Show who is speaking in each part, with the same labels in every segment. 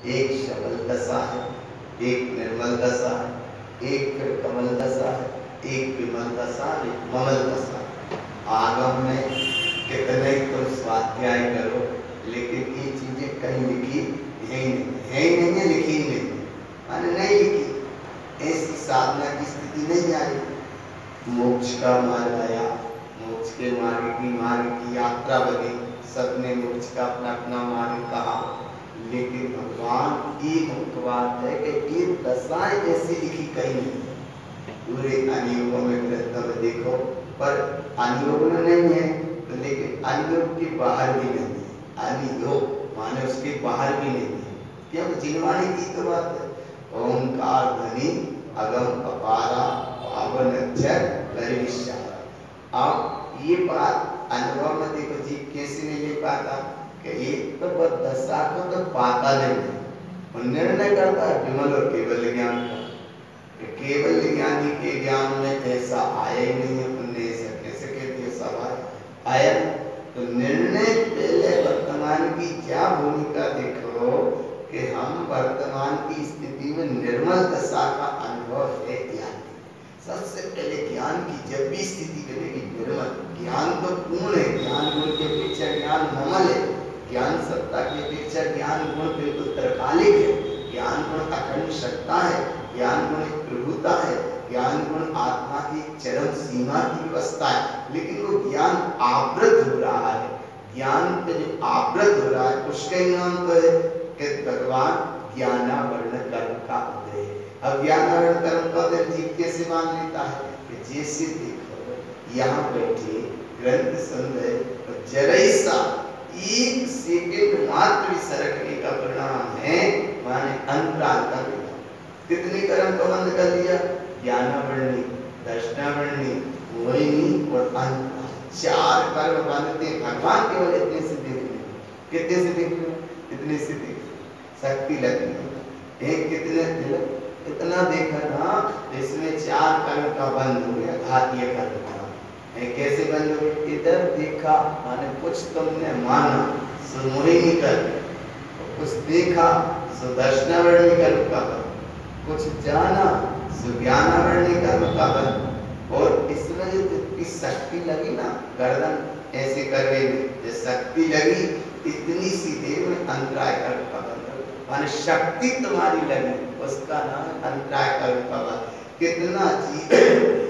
Speaker 1: एक शबल दशा है, एक निर्मल दशा है, एक फिर कमल दशा है, एक विमल दशा, एक ममल दशा। आगम में कितने तुम स्वाध्याय करो, लेकिन ये चीजें कहीं लिखी है ही नहीं, है ही नहीं है, लिखी ही नहीं, माने नहीं लिखी। ऐसी साधना की स्थिति नहीं आई। मोक्ष का मार्ग आया, मोक्ष के मार्ग की यात्रा बनी, सबने मोक्ष का अपना अपना मार्ग कहा, लेकिन भगवान एक बात है कि ये दशाएं ऐसी लिखी कहीं नहीं। पूरे अनुयोगों में ग्रंथों में देखो, पर अनुयोग में नहीं है तो, लेकिन अनुयोग के बाहर भी नहीं है। अनुयोग माने उसके बाहर भी नहीं है, क्योंकि जिनवाणी की तो बात है। ओंकार ध्वनि अगम अपारा पावन अक्षर परिविशारा। अब ये बात अनुभव में देखो, जीव कैसे नहीं ले पाता कि एक तो दशा को तो पाता नहीं है, और निर्णय करता है विमल और केवल ज्ञान का। केवल ज्ञानी के ज्ञान में ऐसा आया ही नहीं है, उन्हें ऐसा कैसे कहते हैं सब आया। तो निर्णय पहले वर्तमान की क्या भूमिका देखो कि हम वर्तमान की स्थिति में निर्मल दशा का अनुभव है ज्ञान। सबसे पहले ज्ञान की जब भी स्थिति बनेगी निर्मल, ज्ञान तो पूर्ण है, ज्ञान गुण के अपेक्षा ज्ञान ममल है, ज्ञान सत्ता की अपेक्षा ज्ञान गुण बिल्कुल तरकालिक है, ज्ञान गुण अखंड सत्ता है, ज्ञान गुण एक प्रभुता है, ज्ञान गुण आत्मा की चरम सीमा की व्यवस्था है। लेकिन वो ज्ञान आवृत हो रहा है, ज्ञान पे जो आवृत हो रहा है उसका ही नाम तो है कि भगवान ज्ञानावरण कर्म का उदय है। अब ज्ञानावरण कर्म का उदय जीव कैसे मान लेता है कि जैसे देखो यहाँ बैठे ग्रंथ सुन रहे, जरा सा एक सेकंड मात्र भी सरकने का परिणाम है, माने अंतराल का परिणाम। कितने कर्म को बंद कर दिया? ज्ञानावरणी, दर्शनावरणी, मोहिनी और अंतराल, चार कर्म बनते। भगवान केवल इतने से देख रहे, कितने से देख रहे, इतने से देख शक्ति लगती है। एक कितने इतना देखा ना, इसमें चार कर्म का बंद हो गया, घातीय कर्म का। कैसे बंद हो गया? इधर देखा माने कुछ तुमने माना सो मोहिनी कर्म, कुछ देखा सो दर्शनावरणी कर्म का बंद, कुछ जाना सो ज्ञानावरणी कर्म का बंद। और इसमें जो जितनी शक्ति लगी ना, गर्दन ऐसे करने में जो शक्ति लगी, इतनी सी देर में अंतराय कर्म का बंद। माने शक्ति तुम्हारी लगी, उसका नाम अंतराय कर्म का बंद। कितना जीव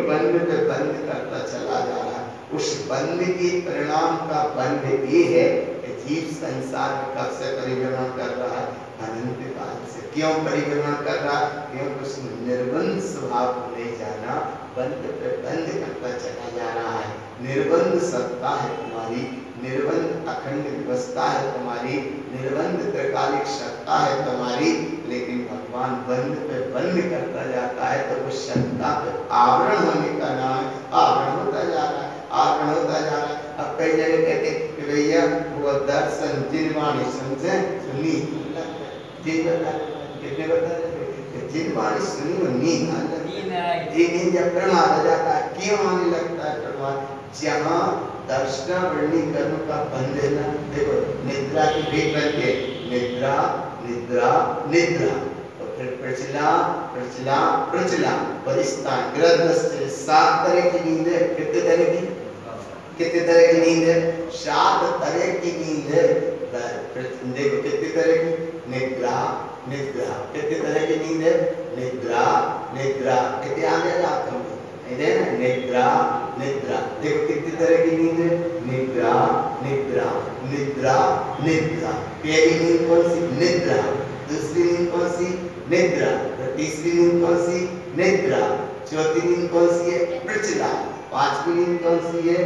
Speaker 1: बंद पे बंद करता चला जा रहा है। उस बंद के परिणाम का बंद ये है कि जीव संसार में कब से परिभ्रमण कर रहा है? अनंत काल से। क्यों परिभ्रमण कर रहा है? क्योंकि उस निर्बंध स्वभाव को नहीं जाना, बंद पे बंद करता चला जा रहा है। निर्बंध सत्ता है तुम्हारी, निर्बंध अखंड व्यवस्था है तुम्हारी, निर्बंध त्रिकालिक सत्ता है तुम्हारी, लेकिन भगवान बंद पे बंद करता जाता है तो उस सत्ता पे आवरण होने का नाम है, आवरण होता जा रहा है, आवरण होता जा रहा है। अब कई जगह कहते हैं कि भैया वो दर्शन जिनवाणी समझे सुनी, जिन कितने बता रहे जिनवाणी सुनी वो नींद आने लगती है। नींद जब प्रमाद आ जाता है, क्यों आने लगता है प्रमाद? जहाँ दर्शनावरणी कर्म का बंध है ना, देखो निद्रा की भेद बनते, निद्रा निद्रा निद्रा, और फिर प्रचला प्रचला प्रचला, परिस्तान ग्रंथ। 7 तरह की नींद है। कितने तरह की? कितने तरह की नींद है? 7 तरह की नींद है। देखो कितने तरह की? निद्रा निद्रा। कितने तरह की नींद है? निद्रा निद्रा। कितने आगे जाते हो? निद्रा निद्रा। देखो कितनी तरह की नींद है? निद्रा निद्रा निद्रा निद्रा। पहली नींद कौन सी? निद्रा। दूसरी नींद कौन सी? निद्रा। तीसरी नींद कौन सी? निद्रा। चौथी नींद कौन सी है? प्रचला। पांचवी नींद कौन सी है?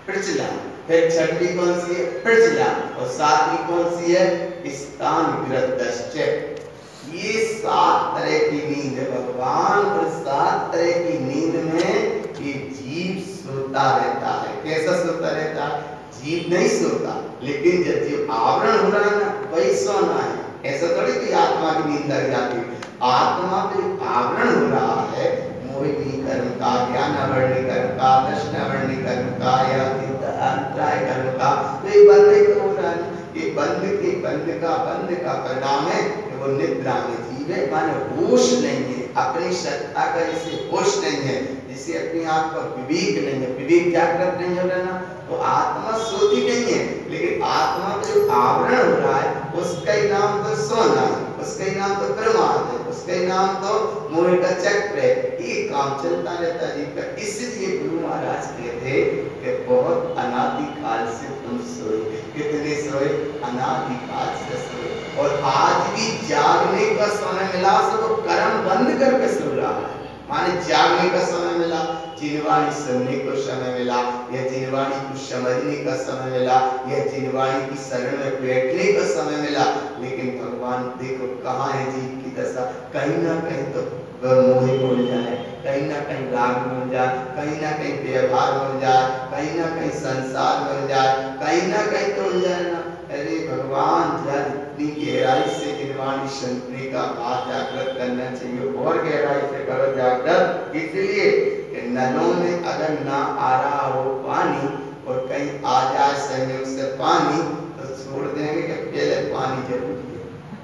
Speaker 1: प्रचला। फिर छठी कौन सी है? प्रचला। और सातवीं कौन सी है? स्थानग्रस्तश्च। ये 7 तरह की नींद है भगवान, और 7 तरह की नींद में ये जीव सोता रहता है। कैसा सोता रहता है? जीव नहीं सोता, लेकिन जब जीव आवरण हो रहा है ना, वही सोना है। ऐसा थोड़ी कि आत्मा की नींद लग जाती है। आत्मा पे आवरण हो रहा है, मोहिनी कर्म का, ज्ञानावरणी कर्म का, दर्शनावरणी कर्म का, या अंतराय कर्म का, तो ये बंद नहीं हो रहा है। ये बंद का परिणाम है कि वो निद्रा में जीव है, माने होश नहीं है, अपनी सत्ता का जिसे होश नहीं है, जिसे अपने आप का विवेक नहीं है, विवेक जागृत नहीं हो रहा ना, तो आत्मा सोती नहीं है, लेकिन आत्मा का जो आवरण हो रहा है उसका ही नाम तो सोना है, उसका ही नाम तो प्रमाद है, उसका ही नाम तो मोह का चक्र है, ये काम चलता रहता है जीव का। इसलिए गुरु महाराज कहते कि बहुत अनादि काल से तुम सोए, कितने सोए? अनादि काल से सोए, और आज भी जागने का समय मिला सबको कर्म बंद करके सो रहा है, माने जागने का समय मिला, जिनवाणी सुनने को समय मिला, या जिनवाणी को समझने का समय मिला, या जिनवाणी की शरण में बैठने का समय मिला, लेकिन भगवान देखो कहाँ है जीव की दशा, कहीं ना कहीं तो मोह मिल जाए, कहीं ना कहीं राग मिल जाए, कहीं ना कहीं व्यवहार मिल जाए, कहीं ना कहीं संसार मिल जाए, कहीं ना कहीं तो मिल जाए ना। अरे भगवान जितनी गहराई से जिनवाणी सुनने का बात जागृत करना चाहिए, और गहराई से करो जागृत, इसलिए नलों में अगर ना आ रहा हो पानी और कहीं आ जाए संयोग से पानी, तो छोड़ देंगे कि पहले पानी जरूरी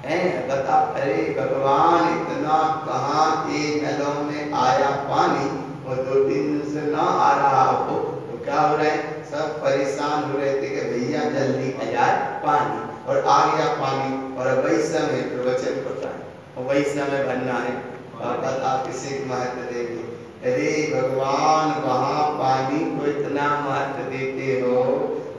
Speaker 1: है, बता। अरे भगवान इतना कहाँ के नलों में आया पानी, और 2-3 दिन से ना आ रहा हो, तो क्या हो रहे हैं? सब परेशान हो रहे थे कि भैया जल्दी आ जाए पानी, और आ गया पानी, और वही समय प्रवचन होता है, और वही समय बनना है, बता किसी महत्व देंगे? अरे भगवान वहाँ पानी को इतना महत्व देते हो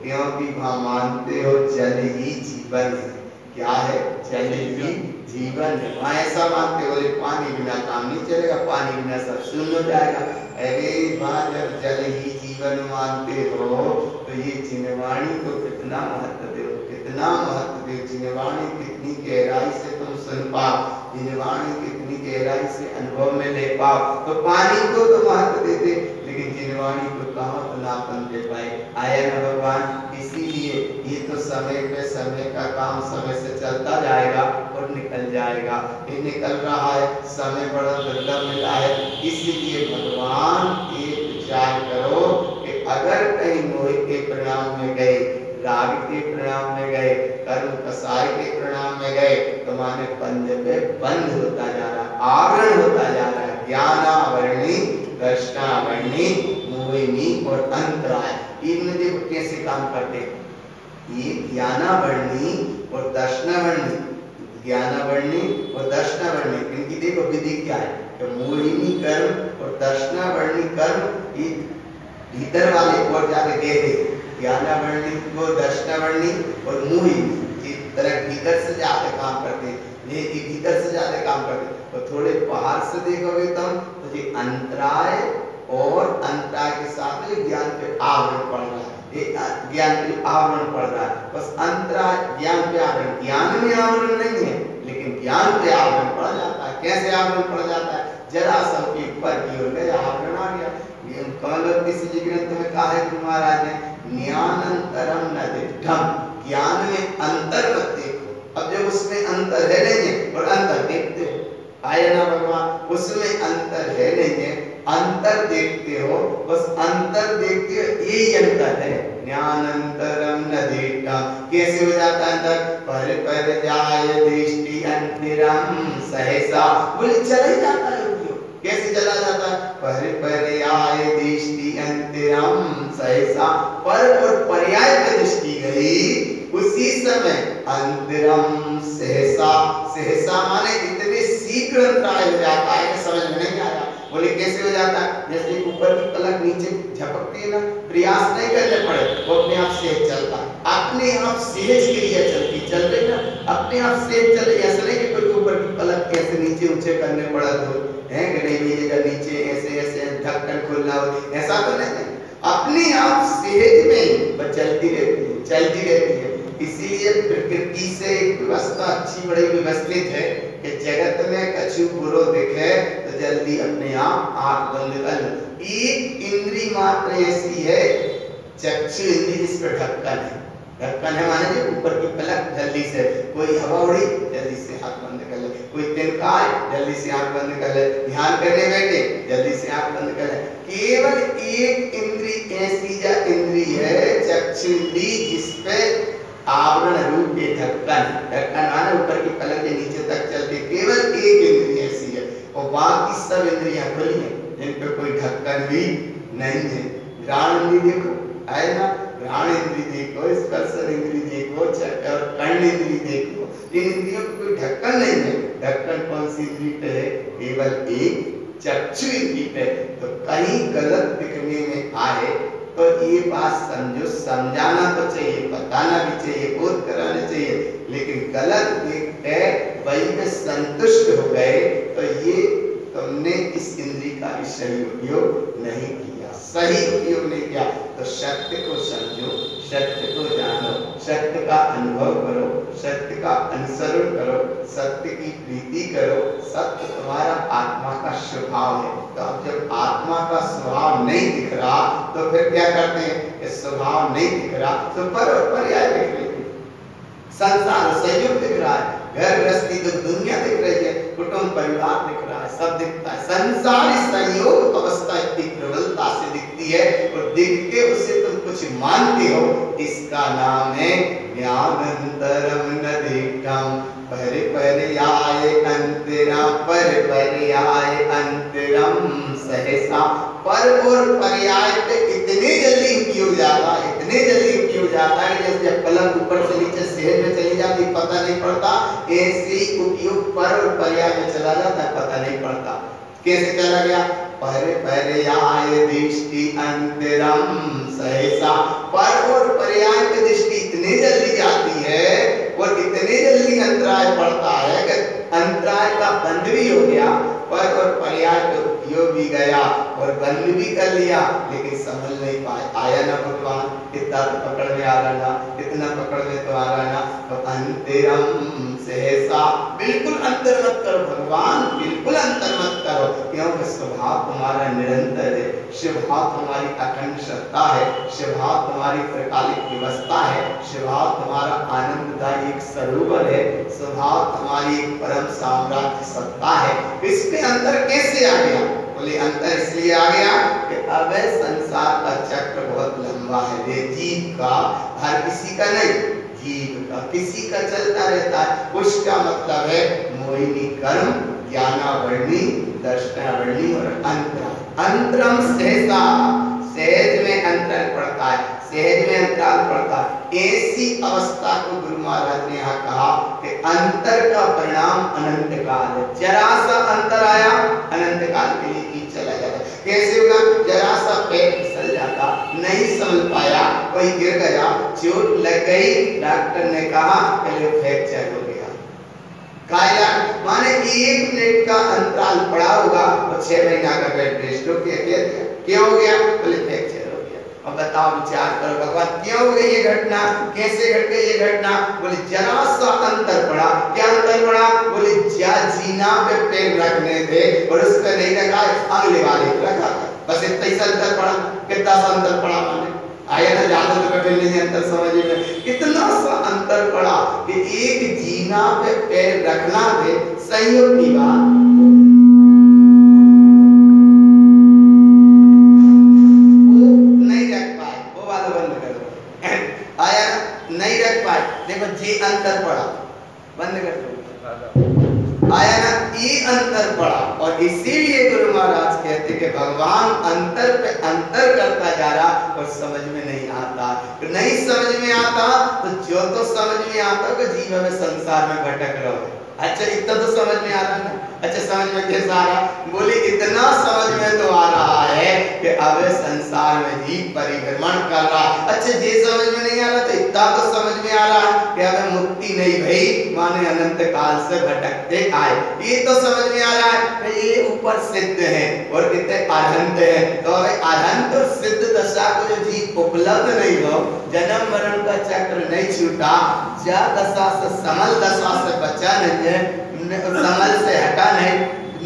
Speaker 1: क्योंकि वहाँ मानते हो जल ही जीवन है। क्या है? जल ही जीवन है। वहाँ ऐसा मानते हो, पानी बिना काम नहीं चलेगा, पानी बिना सब शून्य हो जाएगा। अरे वहाँ जब जल ही जीवन मानते हो तो ये जिनवाणी को कितना महत्व दो, कितना महत्व दो। जिनवाणी कितनी गहराई से तुम सुन पाओ, जिनवाणी कितनी गहराई से अनुभव में ले पाओ, तो पानी को तो महत्व देते, लेकिन जिनवाणी को कहाँ अपनापन दे पाए। आया ना भगवान? इसीलिए ये तो समय पे समय का काम समय से चलता जाएगा और निकल जाएगा, ये निकल रहा है, समय बड़ा दुर्लभ मिला है। इसलिए भगवान एक विचार करो कि अगर कहीं मोह के परिणाम में गए, राग के परिणाम में गए, कर्म कसाय के परिणाम में गए, तो माने बंध पे बंध होता जा रहा है, आवरण होता जा रहा है। ज्ञानावरणी, दर्शनावरणी, मोहिनी और अंतराय, इनमें देखो कैसे काम करते हैं। ये ज्ञानावरणी और दर्शनावरणी, ज्ञानावरणी और दर्शनावरणी, इनकी देखो विधि क्या है कि मोहिनी कर्म और दर्शनावरणी कर्म ये भीतर वाले और जाके गहरे, ज्ञानावरणी को दर्शनावरणी और मोहिनी इस तरह भीतर से ज्यादा काम करते हैं, ये भीतर से ज्यादा काम करते हैं। और थोड़े बाहर से देखोगे तुम तो ये अंतराय और अंतराय के साथ में ज्ञान पे आवरण पड़ रहा है, ये ज्ञान पे आवरण पड़ रहा है। बस अंतराय ज्ञान पे आवरण, ज्ञान में आवरण नहीं है लेकिन ज्ञान पे आवरण पड़ जाता है। कैसे आवरण पड़ जाता है? जरा सब के ऊपर की ओर गया आवरण आ गया। कमलवती जी ग्रंथ में कहा है गुरु महाराज ने, ज्ञानंतरम न दिठम, ज्ञान में अंतर मत देखो। अब जब उसमें अंतर है नहीं है और अंतर देखते हो, आया ना भगवान? उसमें अंतर है नहीं है, अंतर देखते हो, बस अंतर देखते हो, यही अंतर है। ज्ञानंतरम न दिठम, कैसे हो जाता है अंतर? पर जाय दृष्टि अंतरम सहसा, बोले चला ही जाता है। कैसे चला जाता है? पर्याय दृष्टि अंतरम सहसा, पर और पर्याय पे दृष्टि गई, उसी समय अंतरम सहसा, सहसा माने इतने शीघ्र अंतराय हो जाता है कि समझ में नहीं आया। बोले कैसे हो जाता है? जैसे ऊपर की पलक नीचे झपकती है ना, प्रयास नहीं करने पड़े, वो अपने आप सहज चलता है, अपने आप सहज क्रिया चल रही ना, अपने आप सहज चल रही। ऐसा नहीं कि कोई ऊपर की पलक कैसे नीचे ऊंचे करने पड़ा तो है कि नहीं भैया नीचे ऐसे ऐसे ढक्कन खोलना हो, ऐसा तो नहीं, अपने आप सहज में बस चलती रहती है, चलती रहती है। इसीलिए प्रकृति से एक व्यवस्था अच्छी बड़ी व्यवस्थित है कि जगत में कछु बुरो दिखे तो जल्दी अपने आप आंख बंद कर लो। एक इंद्री मात्र ऐसी है, चक्षु इंद्री, जिस पर ढक्कन है, ढक्कन है माने जो ऊपर की पलक, जल्दी से कोई हवा उड़ी जल्दी से आंख बंद कर ले, कोई तिनका जल्दी से आंख बंद कर ले, ध्यान करने बैठे जल्दी से आंख बंद कर ले। केवल एक इंद्री ऐसी इंद्री है, चक्षु इंद्री, जिस पे आवरण रूप के ढक्कन, ढक्कन माने ऊपर की पलक के नीचे तक चलती केवल एक इंद्रिय ऐसी है और बाकी सब इंद्रियां खुली हैं, जिन पे कोई ढक्कन भी नहीं है। घ्राण इंद्रिय देखो, है ना, घ्राण इंद्रिय देखो, स्पर्शन इंद्रिय देखो, और कर्ण इंद्रिय देखो, इन इंद्रियों को कोई ढक्कन नहीं है। ढक्कन कौन सी इंद्रिय पे है? केवल एक चक्षु इंद्रिय पे। तो कहीं गलत दिखने में आए तो ये बात समझो, समझाना तो चाहिए, बताना भी चाहिए, बोध कराना चाहिए, लेकिन गलत देखते वही में संतुष्ट हो गए तो ये तुमने इस इंद्रिय का भी सही उपयोग नहीं किया, सही उपयोग नहीं किया। तो सत्य को समझो, सत्य को जानो, सत्य का अनुभव करो, सत्य का अनुसरण करो, सत्य की प्रीति करो। सत्य तुम्हारा आत्मा का स्वभाव है। तो अब जब आत्मा का स्वभाव नहीं दिख रहा तो फिर क्या करते हैं कि स्वभाव नहीं दिख रहा तो पर्याय दिख रही है, संसार संयोग दिख रहा है, घर गृहस्थी तो दुनिया दिख रही है, कुटुंब परिवार दिख रहा है, सब दिखता है। संसार संयोग अवस्था इतनी प्रबलता से दिखती है और देख के उसे तुम कुछ मानते हो, इसका नाम है ज्ञानंतरम न देखम। पर पर्याय अंतरा, पर पर्याय अंतरम सहसा। पर और पर्याय पे इतने जल्दी उपयोग जाता है, इतने जल्दी उपयोग जाता है, जैसे पलक ऊपर से नीचे शहर में चली जाती पता नहीं पड़ता, ऐसे ही उपयोग पर और पर्याय में चला जाता है, पता नहीं पड़ता कैसे चला गया। पर पर्याय दृष्टि अंतरम सहसा। पर और पर्याय की दृष्टि इतनी जल्दी जाती है और इतने जल्दी अंतराय पड़ता है कि अंतराय का बंद भी हो गया, पर और पर्याय का उपयोग भी गया और बंद भी कर लिया, लेकिन समझ नहीं पाए। आया ना भगवान, इतना तो पकड़ में आ रहा ना, इतना पकड़ में तो आ रहा ना। तो अंतरम सहसा, बिल्कुल अंतर मत करो भगवान, बिल्कुल अंतर मत करो, क्योंकि स्वभाव तुम्हारा निरंतर है, स्वभाव तुम्हारी अखंड सत्ता है, स्वभाव तुम्हारी त्रिकालिक व्यवस्था है, स्वभाव तुम्हारा आनंददायी एक सरोवर है, स्वभाव तुम्हारी एक परम साम्राज्य सत्ता है। इसमें अंतर कैसे आ गया? बोले अंतर इसलिए आ गया कि अब संसार का चक्र बहुत लंबा है, ये जीव का, हर किसी का नहीं, जीव का, किसी का चलता रहता है। उसका मतलब है मोहिनी कर्म, ज्ञानावरणी, दर्शनावरणी और अंतरम। अंतरम सहसा, सहज में अंतर पड़ता है, सहज में अंतराल पड़ता है। ऐसी अवस्था को गुरु महाराज ने यहाँ कहा कि अंतर का परिणाम अनंत काल है। जरा सा अंतर आया, अनंत काल के लिए ही चला जाता। कैसे होगा? जरा सा पैर फिसल जाता, नहीं समझ पाया, कोई गिर गया, चोट लग गई, डॉक्टर ने कहा पहले फ्रैक्चर हो गया। काया माने 1 मिनट का अंतराल पड़ा होगा और 6 महीना का बेड रेस्ट हो गया। क्यों हो गया? बोले फ्रैक्चर हो गया। अब बताओ, विचार करो भगवान, क्यों हो गई ये घटना, कैसे घट गई ये घटना? बोले जरा सा अंतर पड़ा। क्या अंतर पड़ा? बोले जा जीना पे पैर रखने थे और उस पे नहीं रखा, अगले वाले पे रखा, बस इतना ही अंतर पड़ा। कितना सा अंतर पड़ा? माने आया ना, ज्यादा तो कठिन नहीं अंतर समझ में, कितना सा अंतर पड़ा कि एक जीना पे पैर रखना थे, संयोग की बात, वो नहीं रख पाए, वो वाला बंद कर दो। आया ना, नहीं रख पाए, देखो जी अंतर पड़ा, बंद कर दो। आया ना, ये अंतर पड़ा। और इसीलिए गुरु महाराज कहते कि भगवान अंतर पे अंतर करता जा रहा और समझ में नहीं आता। तो नहीं समझ में आता तो जो तो समझ में आता कि जीवन में संसार में भटक रहो। अच्छा इतना तो समझ में आ रहा है ना? अच्छा समझ में कैसा आ रहा? बोले इतना समझ में तो आ रहा है कि अब संसार में जीव परिभ्रमण कर रहा। अच्छा ये समझ में नहीं आ रहा तो इतना तो समझ में आ रहा कि अब मुक्ति नहीं भई, माने अनंत काल से भटकते आए। ये तो समझ में आ रहा है कि ये ऊपर सिद्ध है और कितने अरहंत है। तो अरहंत और सिद्ध दशा को जो जीव उपलब्ध नहीं हो, जन्म मरण का चक्र नहीं छूटा, जा दशा से समल दशा से बचा नहीं है, समल से हटा नहीं,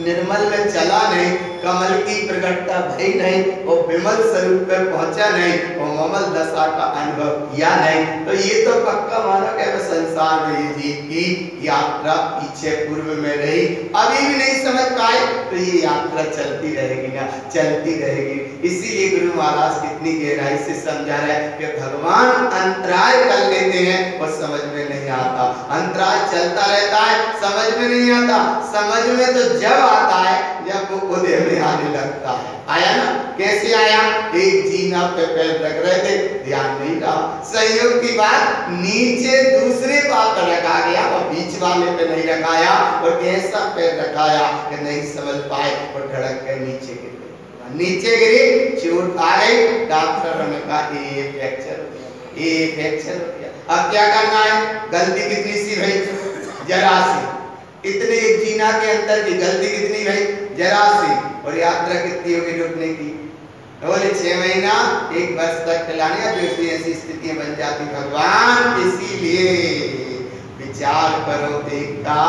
Speaker 1: निर्मल में चला नहीं, कमल की प्रकटता भई नहीं, वो विमल स्वरूप पे पहुंचा नहीं, वो ममल दशा का अनुभव किया नहीं, तो ये तो पक्का मानो कि संसार में ये जीव की यात्रा पीछे पूर्व में रही, अभी भी नहीं समझ पाए, तो ये यात्रा चलती रहेगी ना, चलती रहेगी। इसीलिए गुरु महाराज कितनी गहराई से समझा रहे हैं कि भगवान अंतराय कर लेते हैं और समझ में नहीं आता, अंतराय चलता रहता है, समझ में नहीं आता, समझ में तो जब आता है जब वो उदय में आने लगता है। आया ना, कैसे आया? एक जीना पे पैर रख रहे थे, ध्यान नहीं रहा, संयोग की बात नीचे दूसरे पार पर रखा गया और बीच वाले पे नहीं रखाया, और कैसा पैर रखाया कि नहीं समझ पाए और धड़क के नीचे गिरे, नीचे गिरी, चोट आ गई, डॉक्टर ने कहा ये फ्रैक्चर हो गया, ये फ्रैक्चर हो गया। अब क्या करना है? गलती कितनी सी भाई? जरा सी। इतने एक जीना के अंदर की गलती कितनी भाई? जरा सी। और यात्रा कितनी होगी रुकने की? बोले 6 महीना 1 वर्ष तक चलाने, जो ऐसी स्थितियां बन जाती। भगवान इसीलिए विचार करो देखता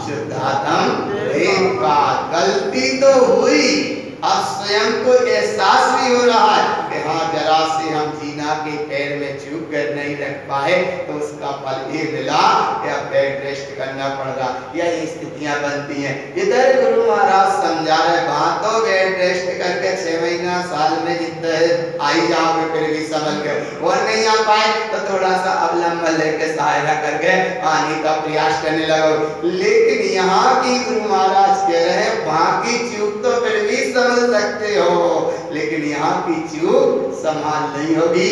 Speaker 1: शुद्धात्म एक बात, गलती तो हुई, अब स्वयं को एहसास भी हो रहा है कि हाँ जरा से हम जीना के पैर में चूक कर नहीं रख पाए, तो उसका फल ये मिला कि अब बेड रेस्ट करना पड़ रहा, यह स्थितियां बनती हैं। इधर गुरु महाराज समझा रहे, वहां तो बेड रेस्ट करके 6 महीना साल में जितने आई जाओगे फिर भी समझ गए, और नहीं आ पाए तो थोड़ा सा अवलंबन लेके सहायता करके आने का प्रयास करने लगो। लेकिन यहाँ की गुरु महाराज कह रहे हैं वहां की चूक तो फिर भी समझ सकते हो, लेकिन यहाँ की चूक संभाल नहीं होगी।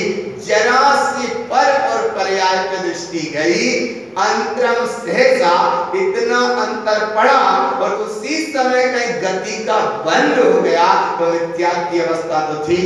Speaker 1: जरा सी पर और पर्याय पे दृष्टि गई, अंतरम सहसा इतना अंतर पड़ा और उसी समय कहीं गति का बंद हो गया, तो मिथ्या की अवस्था तो थी,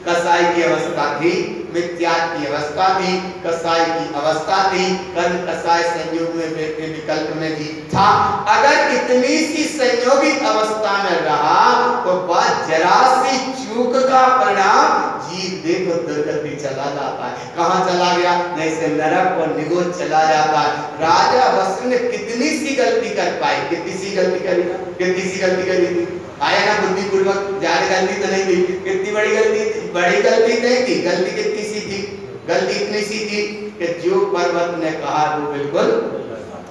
Speaker 1: कसाई की अवस्था थी, मिथ्या की अवस्था थी, कसाई की अवस्था थी, कर्म कसाई संयोग में विकल्प में भी था। अगर इतनी सी संयोगी अवस्था में रहा तो बात जरा सी चूक का परिणाम जीव देखो दुर्गति चला जाता है। कहाँ चला गया? जैसे नरक और निगोद चला जाता है। राजा वसु ने कितनी सी गलती कर पाई? कितनी सी गलती करी? कितनी सी गलती करी थी? आया ना, बुद्धिपूर्वक, ज्यादा गलती तो नहीं थी। कितनी बड़ी गलती थी? बड़ी गलती नहीं थी। गलती कितनी सी थी? गलती इतनी सी थी कि जो पर्वत ने कहा वो बिल्कुल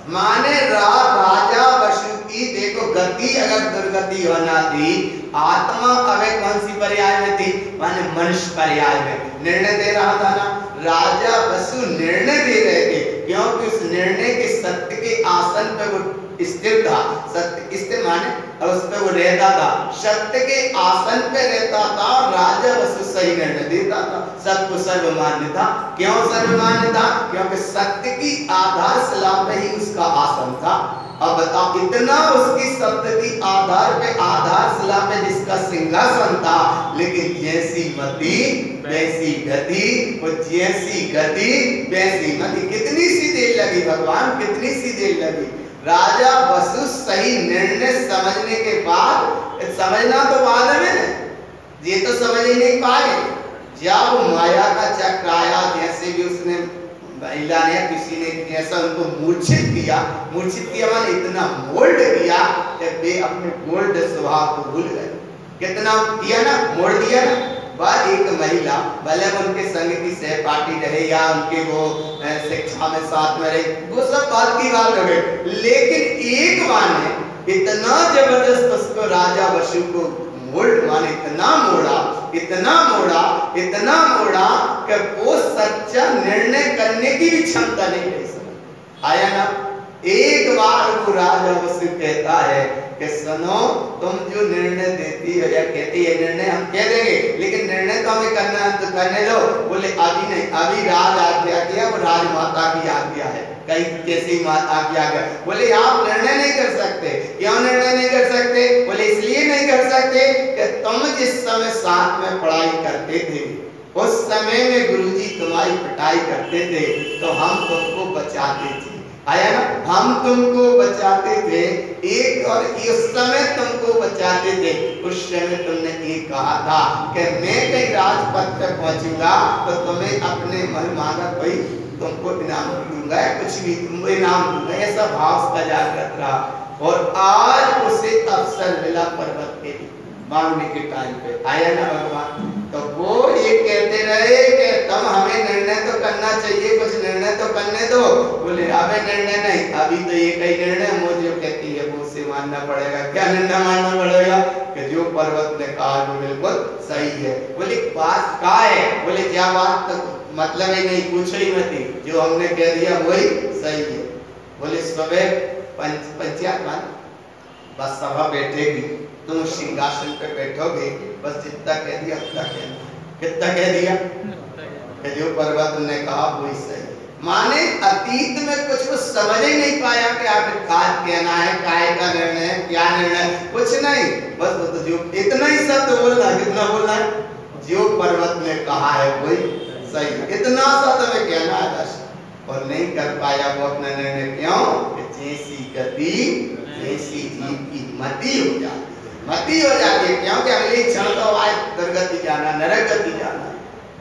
Speaker 1: माने राजा वसु की देखो गति अगर दुर्गति होना थी, आत्मा अवे कौन सी पर्याय में थी? माने मनुष्य पर्याय में निर्णय दे रहा था ना, राजा वसु निर्णय दे रहे थे, क्योंकि उस निर्णय के सत्य के आसन पे वो स्थिर था। सत्य स्थिर माने उस पे वो रहता था, सत्य के आसन पे रहता था, राजा वसु सही निर्णय देता था, सत्य सर्वमान्य था। क्यों सर्वमान्य था? क्योंकि सत्य की आधारशिला पे ही उसका आसन था। अब बताओ, इतना उसकी सत्य की आधारशिला पे जिसका सिंहासन था, लेकिन जैसी मति वैसी गति, और जैसी गति वैसी मति। कितनी सी देर लगी भगवान, कितनी सी देर लगी? राजा वसु सही निर्णय समझने के बाद, समझना तो बाद में, ये तो समझ ही नहीं पाए। जब माया का चक्र आया, जैसे भी उसने महिला ने किसी ने जैसा उनको मूर्छित किया माने इतना मोल्ड किया कि वे अपने मोल्ड स्वभाव को भूल गए। कितना किया ना, मोड़ दिया ना। वह एक महिला भले उनके संग की सहपाठी रहे या उनके वो शिक्षा में साथ में रहे, वो सब बात की बात हो गई, लेकिन एक बार ने इतना जबरदस्त उसको राजा वसु को मोल्ड माने इतना मोड़ा कि वो सच्चा निर्णय करने की भी क्षमता नहीं रही। समझ आया ना? एक बार वो राजा वसु कहता है कि सुनो, तुम जो निर्णय देती हो या कहती है निर्णय हम कह देंगे, लेकिन निर्णय तो हमें करना है तो करने दो। बोले अभी नहीं, अभी राज आज्ञा किया, वो राजमाता की आज्ञा है, कहीं कैसी माता की आज्ञा। बोले आप निर्णय नहीं कर सकते। क्यों निर्णय नहीं कर सकते? बोले इसलिए नहीं कर सकते कि तुम जिस समय साथ में पढ़ाई करते थे, उस समय में गुरुजी तुम्हारी पिटाई करते थे, तो हम तुमको बचाते थे। आया ना, हम तुमको बचाते थे, एक और इस समय तुमको बचाते थे। उस समय तुमने ये कहा था कि मैं कहीं राजपथ पे पहुंचूंगा तो तुम्हें अपने मन मांगा कोई तुमको इनाम दूंगा। गए, कुछ भी तुम इनाम दूंगा, ऐसा भाव उसका जागृत रहा। और आज उसे अवसर मिला पर्वत पे मांगने के टाइम पे, आया ना भगवान। तो वो ये कहते रहे कि तुम हमें निर्णय तो करना चाहिए, कुछ निर्णय तो करने दो। बोले अबे निर्णय नहीं, अभी तो ये कई निर्णय मुझे कहती है वो से मानना पड़ेगा। क्या निर्णय मानना पड़ेगा? कि जो पर्वत ने कहा वो बिल्कुल सही है। बोले बात क्या है? बोले क्या बात तो मतलब ही नहीं, पूछो ही मत, जो हमने कह दिया वही सही है। बोले सुबह पंचायत मान, बस सभा बैठेगी, तुम सिंहासन पे बैठोगे, बस जितना कह दिया उतना कहना। कितना कह दिया? कि जो पर्वत ने कहा वही सही है। माने अतीत में कुछ समझ ही नहीं पाया कि आखिर क्या कहना है, काय का निर्णय है, क्या निर्णय, कुछ नहीं। बस वो तो जो इतना ही शब्द बोलना, कितना बोलना है, जो पर्वत ने कहा है वही सही है, इतना सा तुम्हें कहना है बस। और नहीं कर पाया वो अपना निर्णय। क्यों? जैसी गति जैसी जीव की मति हो जाती है, मति हो जाती है। क्योंकि अगली क्षण तो आए दुर्गति जाना, नरक गति जाना।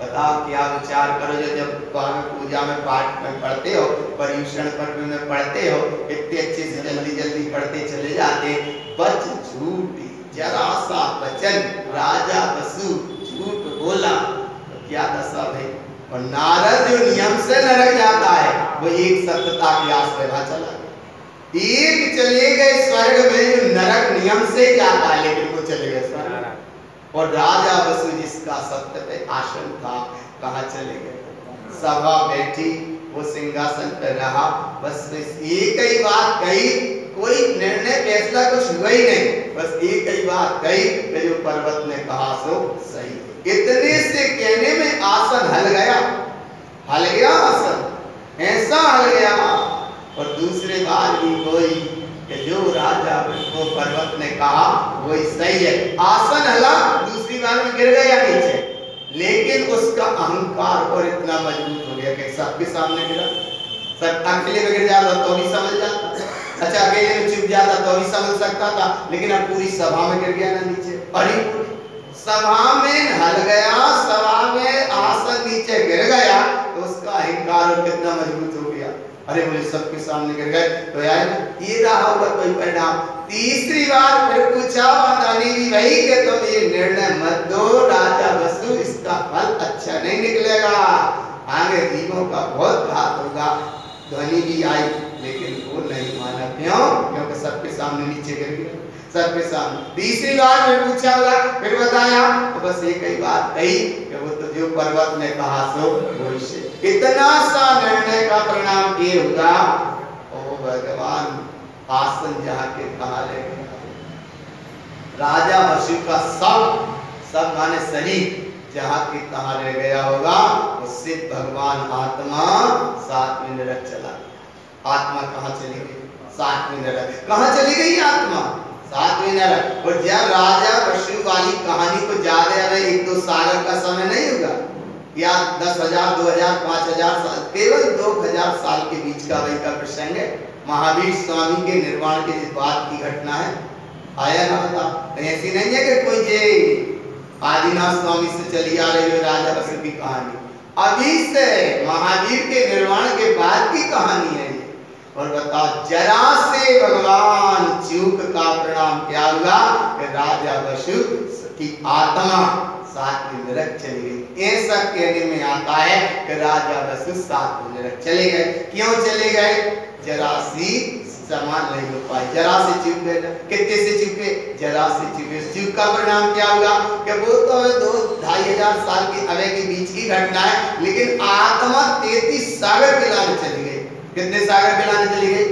Speaker 1: बताओ क्या विचार करो जो जब पूजा में पाठ में पढ़ते हो, पर्युषण पर्व में पढ़ते हो, इतने अच्छे से जल्दी जल्दी पढ़ते चले जाते। बच झूठी जरा सा वचन, राजा वसु झूठ बोला, तो क्या दशा भाई। और नारद जो नियम से नरक जाता है, वो एक सत्यता के आश्रय में चला गया। एक चले गए स्वर्ग में जो नरक नियम से जाता है, लेकिन वो चले गए स्वर्ग। और राजा वसु जिसका सत्य पे आसन था, कहाँ चले गए? सभा बैठी, वो सिंहासन पर रहा, बस एक ही बात कही, कोई निर्णय फैसला कुछ हुआ ही नहीं, बस एक ही बात कही कि जो पर्वत ने कहा सो सही। इतने से कहने में आसन हल गया, हल गया आसन, ऐसा हल गया। और दूसरे बार भी कोई कि जो राजा वो पर्वत ने कहा वही सही है, आसन हला, दूसरी बार में गिर गया नीचे। लेकिन उसका अहंकार और इतना मजबूत हो गया कि सबके सामने गिरा। सब अकेले में गिर जाता तो भी समझ जाता, अच्छा अकेले में चुप जाता तो भी समझ सकता था, लेकिन अब पूरी सभा में गिर गया ना नीचे। अरे सभा में हल गया, सभा में आसन नीचे गिर गया, तो उसका अहंकार कितना मजबूत हो गया। अरे बोले सबके सामने गिर गए, तो यार ये रहा होगा कोई परिणाम। तीसरी बार फिर पूछा धनी भी भाई कि तुम ये निर्णय मत दो राजा वसु, इसका फल अच्छा नहीं निकलेगा, आगे जीवों का बहुत घात होगा। ध्वनि भी आई, लेकिन वो नहीं माना। क्यों? क्योंकि सबके सामने नीचे गिर गया, सबके सामने। तीसरी बार फिर पूछा होगा, फिर बताया, तो बस एक ही बात कही कि वो तो जो पर्वत ने कहा सो वही से। इतना सा निर्णय का परिणाम ये होगा, ओ भगवान आसन जहाँ के कहा ले राजा वसु का सब माने शरीर जहाँ के कहा रह गया होगा, उससे भगवान आत्मा सातवें नरक चला गया। आत्मा कहाँ चली गई? सातवें नरक। कहाँ चली गई आत्मा? सातवें नरक। और जब राजा वसु वाली कहानी को याद है, अरे 1-2 सागर का समय नहीं होगा, या 10,000, 2,000, 5,000 साल, केवल 2,000 साल के बीच का वही का प्रसंग है। महावीर स्वामी के निर्वाण के बाद की घटना है। आया ना बता? ऐसी नहीं है कि कोई जे आदिनाथ स्वामी से चली आ रही है राजा वसु की कहानी, अभी से महावीर के निर्वाण के बाद की कहानी है। और बताओ जरा से भगवान चूक का परिणाम क्या हुआ कि राजा वसु की आत्मा सातवें नरक चली गई। ऐसा कहने में आता है कि राजा वसु सातवें नरक चले गए। क्यों चले गए? जरा सी समान नहीं हो पाए, जरा से चूक गए। कितने से चूके? जरा से चूके। चूक का परिणाम क्या होगा कि वो तो 2-2,500 साल के अवे के बीच की घटना है, लेकिन आत्मा 33 सागर पिलाने चली गई। कितने सागर पिलाने चली गई?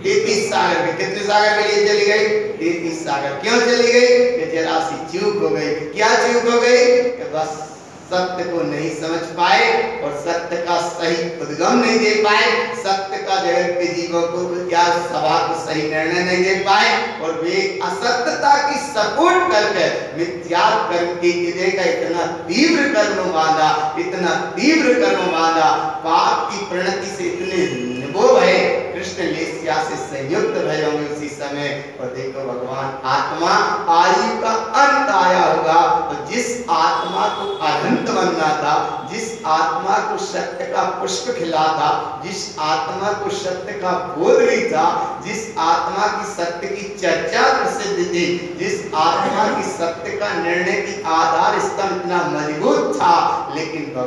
Speaker 1: 33 सागर के। कितने सागर के लिए चली गई? 33 सागर। क्यों चली गई? कि जरा सी चूक हो गई। क्या चूक हो गई? कि बस सत्य को नहीं समझ पाए और सत्य का सही उद्गम नहीं दे पाए, सत्य का जगत के जीवों को या सभा को सही निर्णय नहीं दे पाए, और वे असत्यता की सपोर्ट करके मिथ्या कर्म की विजय का इतना तीव्र कर्म बांधा, इतना तीव्र कर्म बांधा, पाप की प्रणति से इतने वो भय, कृष्ण लेस्या से संयुक्त भय होंगे उसी समय। और देखो भगवान आत्मा आयु का अंत आया होगा, तो जिस आत्मा को अनंत बनना था, जिस आत्मा को सत्य का पुष्प खिला था, जिस आत्मा को सत्य का बोध भी था, जिस आत्मा की सत्य की चर्चा प्रसिद्ध थी, जिस आत्मा की सत्य का निर्णय की आधार स्तंभ इतना मजबूत था, लेकिन वो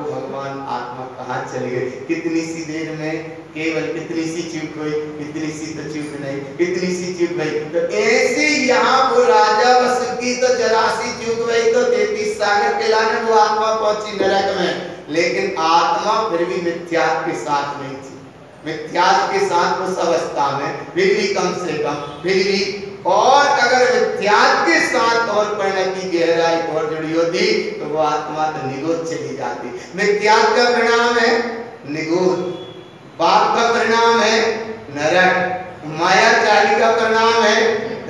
Speaker 1: भगवान आत्मा कहाँ चली गई? कितनी सी देर में, केवल कितनी सी चूक हुई, कितनी सी तो चूक नहीं, कितनी सी चूक गई। तो ऐसे यहाँ वो राजा वसु की तो जरा सी चूक गई तो 33 सागर के लाने वो आत्मा पहुंची नरक में, लेकिन आत्मा फिर भी मिथ्यात्व के साथ नहीं थी। मिथ्यात्व के साथ उस अवस्था में फिर भी कम से कम, फिर भी, और अगर मिथ्यात्व के साथ और परिणति गहराई और जुड़ी होती तो वो आत्मा तो निगोद चली जाती। मिथ्यात्व का परिणाम है निगोद, पाप का परिणाम है नरक, मायाचारी का परिणाम है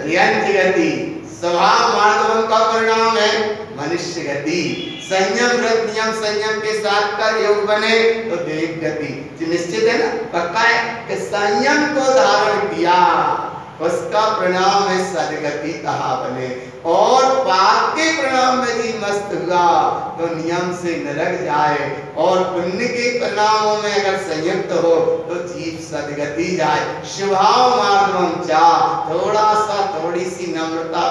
Speaker 1: यंत्र गति, स्वभाव मार्दवन का परिणाम है मनुष्य गति, संयम व्रत नियम संयम के साथ कर योग बने तो देव गति। निश्चित है ना, पक्का है कि संयम को धारण किया उसका परिणाम है सदगति कहा बने, और पाप के परिणाम में भी मस्त हुआ तो नियम से नरक जाए, और पुण्य के परिणामों में अगर संयुक्त हो तो जीव सदगति जाए। स्वभाव मार्गम चा, थोड़ा सा थोड़ी सी नम्रता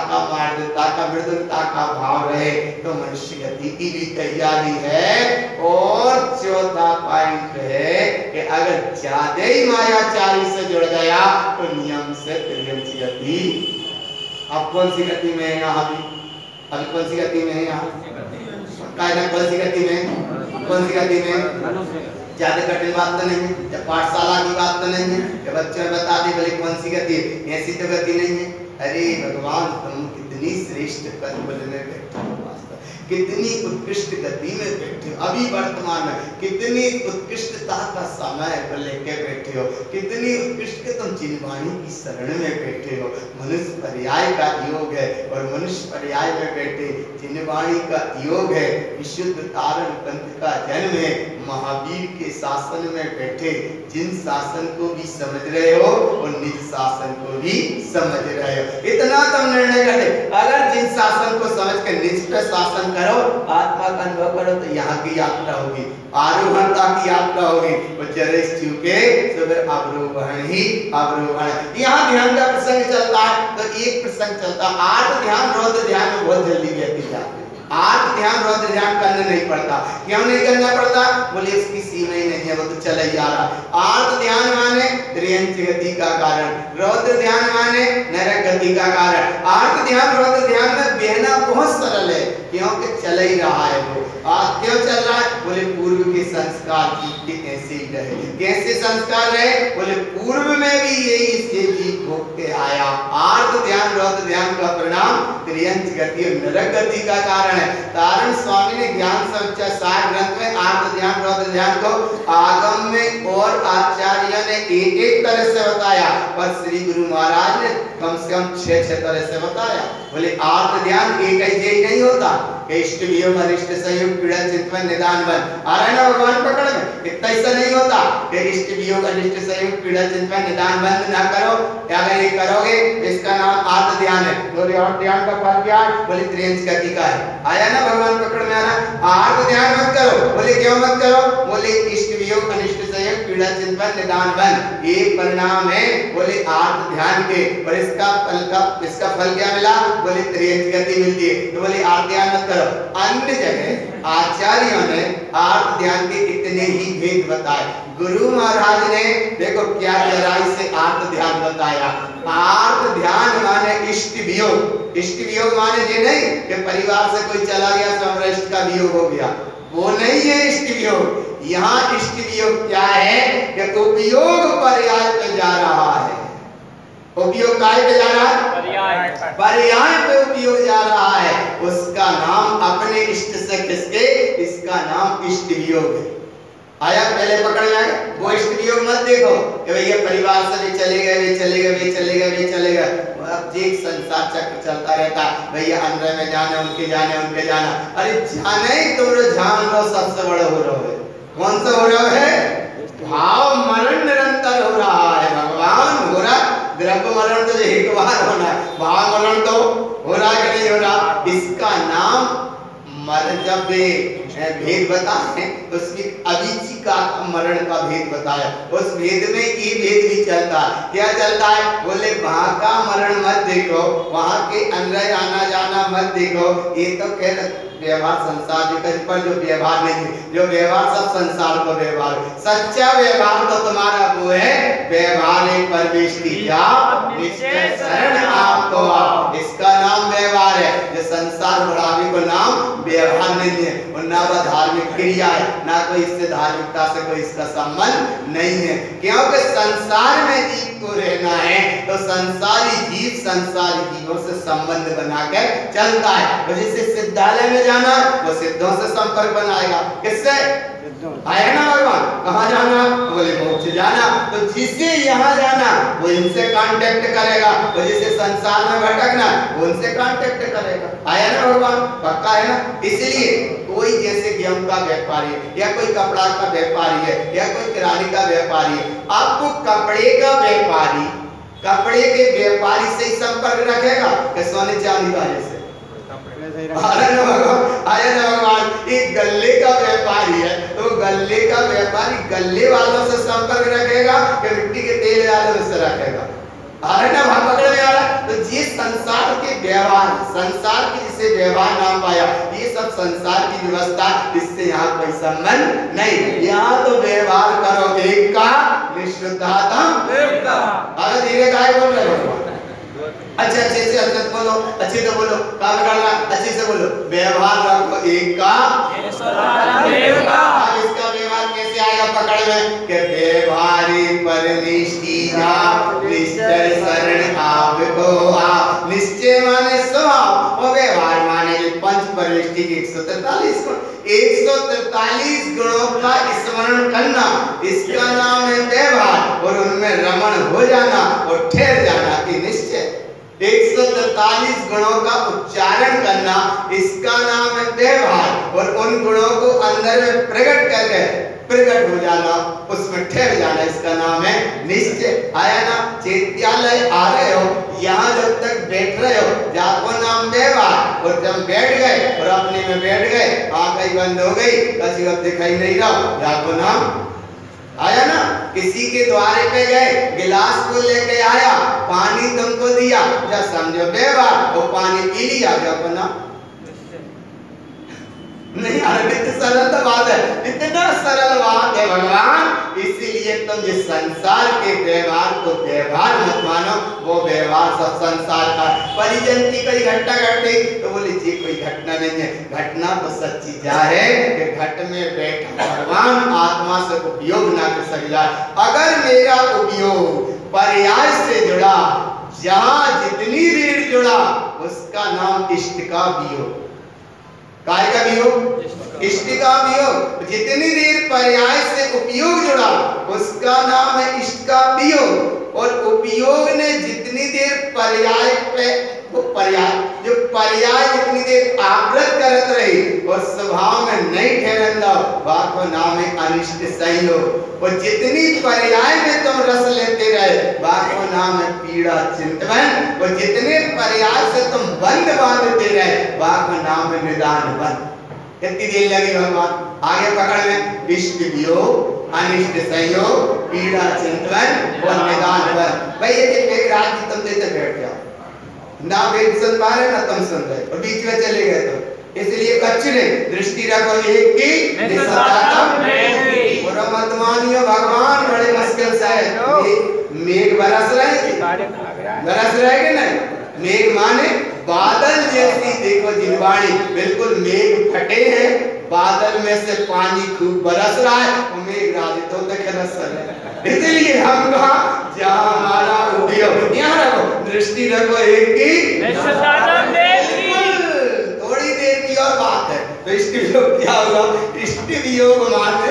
Speaker 1: का मार्गता का मृदुलता का भाव रहे तो मनुष्य गति की भी तैयारी है। और चौथा पॉइंट है कि अगर ज्यादा ही मायाचारी से जुड़ गया तो नियम से त्रियंची गति। अब कौन सी गति में है यहाँ अभी कौन सी गति में है यहाँ? कौन सी गति में? कौन सी गति में? ज्यादा कठिन बात तो नहीं है, जब पाठशाला की बात तो नहीं है कि बच्चों बता दे भले कौन सी गति है, ऐसी तो गति नहीं है। अरे भगवान तुम कितनी श्रेष्ठ कर्म में बैठे हो, कितनी उत्कृष्ट गति में बैठे हो, अभी वर्तमान में कितनी उत्कृष्टता का समय पर लेके बैठे हो, कितनी उत्कृष्ट के तुम चिन्हवाणी की शरण में बैठे हो। मनुष्य पर्याय का योग है और मनुष्य पर्याय में बैठे चिन्हवाणी का योग है। विशुद्ध तारण पंथ का जन्म है, महावीर के शासन में बैठे जिन शासन को भी समझ रहे हो और निज शासन को भी समझ रहे हो। इतना तुम निर्णय करे, अगर जिन शासन को समझ कर निज पर शासन करो, आत्मा का अनुभव करो तो यहाँ की यात्रा होगी, आरोहणता की यात्रा होगी। और जरे चूके तो फिर अवरोहण ही अवरोहण। यहाँ ध्यान का प्रसंग चलता है तो एक प्रसंग चलता है, आठ ध्यान रौद्र ध्यान में बहुत जल्दी व्यक्ति जाते हैं। आठ ध्यान रौद्र ध्यान करना नहीं पड़ता। क्यों नहीं करना पड़ता? बोले इसकी सीमा ही नहीं है, वो तो चला ही जा रहा। आठ ध्यान माने त्रियंच गति का कारण, रौद्र ध्यान माने नरक गति का कारण। आठ ध्यान रौद्र ध्यान में बहना बहुत सरल है, क्योंकि चल ही रहा है वो। क्यों चल रहा है? बोले पूर्व के संस्कार की ऐसे ही रहे। कैसे संस्कार रहे? बोले पूर्व में भी यही जीव भोग के आया। आठ ध्यान रौद्र ध्यान का परिणाम त्रियंच गति और नरक गति का कारण है। तारण स्वामी ने ज्ञान समुच्चय सार ग्रंथ में आठ ध्यान रौद्र ध्यान को आगम में और आचार्य ने एक एक तरह से बताया, पर श्री गुरु महाराज ने कम से कम 6 तरह से बताया। बोले आठ ध्यान एक ही नहीं होता, इष्ट वियोग अनिष्ट संयोग पीड़ा चिंतन निदान बन आ रहा है ना भगवान पकड़ में। इतना ऐसा नहीं होता कि इष्ट वियोग अनिष्ट संयोग पीड़ा चिंतन निदान बंद ना करो, अगर ये करोगे इसका नाम आत्म ध्यान है। बोले और ध्यान का फल क्या है? बोले त्रियंच गति का है। आया ना भगवान पकड़ में आना। आत्म ध्यान मत करो। बोले क्यों मत करो? बोले इष्ट वियोग अनिष्ट संयोग पीड़ा चिंतन निदान बन ये परिणाम है बोले आत्म ध्यान के, और इसका फल क्या मिला? बोले त्रियंच गति मिलती है। तो बोले आत्म ध्यान मत करो। अन्य जगह आचार्यों ने आर्त ध्यान के इतने ही भेद बताए। गुरु महाराज ने देखो क्या गहराई से आर्त ध्यान बताया। आर्त ध्यान माने इष्ट वियोग। इष्ट वियोग माने ये नहीं कि परिवार से कोई चला गया तो हमारा इष्ट का वियोग हो गया, वो नहीं है इष्ट वियोग। यहाँ इष्ट वियोग क्या है कि उपयोग पर्याय पे जा रहा है। उपयोग काय पे जा रहा है? पर्याय पे उपयोग जा रहा है। उसका नाम अपने इष्ट से खिसके, इसका नाम इष्ट वियोग है। आया पहले पकड़ में आया। वो इष्ट वियोग मत देखो कि भैया परिवार से भी चले गए, वे चले गए, वे चले गए, वे चले गए। अब एक संसार चक्र चलता रहता, भैया अंदर में जाना, उनके जाने, उनके जाना। अरे जाने ही तुम जान लो सबसे बड़ा हो रहा है। कौन सा हो रहा है? भाव मरण निरंतर हो रहा है। भगवान हो रहा, द्रव्य मरण तो एक बार होना है, भाव मरण तो हो रहा कि नहीं हो रहा। इसका नाम मर जब भेद बताए, उसमें अविची का मरण का भेद बताया। उस भेद में ये भेद भी चलता है। क्या चलता है? बोले वहां का मरण मत देखो, वहां के अंदर आना जाना मत देखो। ये तो कह व्यवहार संसार पर जो व्यवहार नहीं है, जो व्यवहार सब संसार का व्यवहार है। सच्चा व्यवहार तो तुम्हारा वो है, व्यवहार परवेश की जाप निश्चय शरण आपको आप, इसका नाम व्यवहार है। जो संसार बढ़ावे को नाम व्यवहार नहीं है, और ना वह धार्मिक क्रिया है, ना कोई इससे धार्मिकता से कोई इसका संबंध नहीं है। क्योंकि संसार में जीव को रहना है तो संसारी जीव संसारी जीवों से संबंध बनाकर चलता है। जैसे सिद्धालय में जाना, वो सिद्धों से संपर्क बनाएगा। किससे? आया ना भगवान, कहाँ जाना? बोले मोक्ष जाना, तो जिसे यहाँ जाना वो इनसे कांटेक्ट करेगा, तो जिसे संसार में भटकना वो उनसे कांटेक्ट करेगा। आया ना भगवान, पक्का है ना? इसलिए कोई जैसे गेहूं का व्यापारी है, या कोई कपड़ा का व्यापारी है, या कोई किराने का व्यापारी है, आपको कपड़े का व्यापारी कपड़े के व्यापारी से ही संपर्क रखेगा कि सोने चांदी वाले से? आया ना भगवान, एक गल्ले का व्यापारी है तो गल्ले का व्यापारी गल्ले वालों से संपर्क रखेगा कि मिट्टी के तेल वालों से रखेगा? आया ना भाव पकड़ में आ रहा? तो ये संसार के व्यवहार, संसार की जिसे व्यवहार नाम पाया, ये सब संसार की व्यवस्था, इससे यहाँ कोई संबंध नहीं। यहाँ तो व्यवहार करो एक का निष्ठुतातम एक का। अगर धीरे गाय बोल रहे भगवान, अच्छे से अच्छे बोलो, अच्छे से बोलो, काम करना अच्छे से बोलो। व्यवहार रखो एक का देव का। अब इसका व्यवहार कैसे आएगा पकड़ में? कि व्यवहारी परनिष्ठी जाप निश्चय शरण आपको आप। निश्चय माने स्वभाव, और व्यवहार माने पंच परनिष्ठी के 143 गुण, 143 गुणों का स्मरण करना, इसका नाम है व्यवहार। और उनमें रमण हो जाना और ठहर जाना की निश्चय। 143 गुणों का उच्चारण करना, इसका नाम है व्यवहार। और उन गुणों को अंदर में प्रकट करके प्रकट हो जाना, उसमें ठहर जाना, इसका नाम है निश्चय। आया ना? चैत्यालय आ रहे हो, यहाँ जब तक बैठ रहे हो, जाको नाम व्यवहार। और जब बैठ गए और अपने में बैठ गए, आंखें बंद हो गई, कभी अब दिखाई नहीं रहा, जाको नाम आया ना? किसी के द्वारे पे गए, गिलास को लेके आया, पानी तुमको दिया, जब समझो व्यवहार, वो पानी पी लिया, जब ना नहीं। कितनी सरल बात है, इतना सरल बात है भगवान। इसीलिए तुम जिस संसार के व्यवहार को व्यवहार मत मानो, वो व्यवहार सब संसार का। परिजन की कोई घटना घट गई तो बोले जी कोई घटना नहीं है, घटना तो सच्ची जा है कि घट में बैठा भगवान आत्मा से उपयोग ना कर सकेगा। अगर मेरा उपयोग पर्याय से जुड़ा, जहां जितनी देर जुड़ा, उसका नाम इष्ट का वियोग। काय का वियोग? इष्ट का वियोग। जितनी देर पर्याय से उपयोग जुड़ा, उसका नाम है इष्ट का वियोग। और उपयोग ने जितनी देर पर्याय पे, वो पर्याय जो पर्याय जितनी देर आवृत करत रही और स्वभाव में नहीं ठहरन दो, बात को नाम है अनिष्ट संयोग। और जितनी पर्याय में तुम रस लेते रहे, बात को नाम है पीड़ा चिंतन। और जितने पर्याय से तुम बंद बांधते रहे, बात को नाम है निदान बंद। कितनी देर लगी भगवान? आगे पकड़ में इष्ट वियोग, अनिष्ट संयोग, पीड़ा चिंतन और निदान बंद। भाई ये एक रात की तुम देते बैठ जाओ, ना वेद सुन पा रहे ना तुम सुन रहे, और बीच में चले गए तो इसलिए कच्चे दृष्टि रखो एक की निसंतातम एक। और मत मानियो भगवान बड़े मुश्किल से है। मेघ बरस रहे कि नहीं? मेघ माने बादल जैसी, देखो जिनवाणी, बिल्कुल मेघ फटे हैं, बादल में से पानी खूब बरस रहा है, वो मेघ राज तो रस है। इसलिए हम कहा जहाँ हमारा उपयोग, यहाँ रखो दृष्टि रखो एक की, थोड़ी देर की और बात है। तो इष्ट वियोग क्या होगा? इष्ट वियोग माने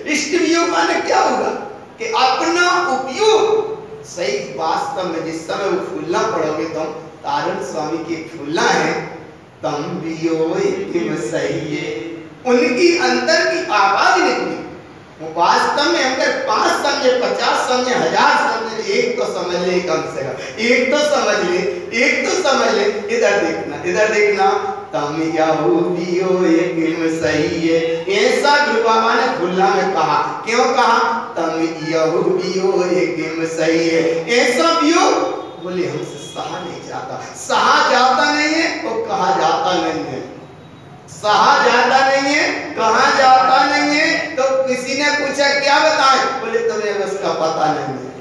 Speaker 1: इष्ट वियोग माने क्या होगा? कि अपना उपयोग सही वास्तव में जिस समय वो फूलना पढ़ोगे तुम, तारण स्वामी की फूलना है, तम वियोग इतिम सही है, उनकी अंदर की आवाज निकली। वास्तव में अगर 5 समझे, 50 समझे, 1000 समझे, एक तो समझ ले कम से कम, एक तो समझ ले। इधर देखना तम यहूदियो यकीन सही है। ऐसा गुरु बाबा ने खुला में कहा। क्यों कहा? तम यहूदियो यकीन सही है। ऐसा वियोग बोले हमसे सहा नहीं जाता। सहा जाता नहीं है और कहा जाता नहीं है। सहा जाता नहीं है, कहा जाता नहीं है। तो किसी ने पूछा क्या बताएं? बोले तुम्हें उसका पता नहीं है।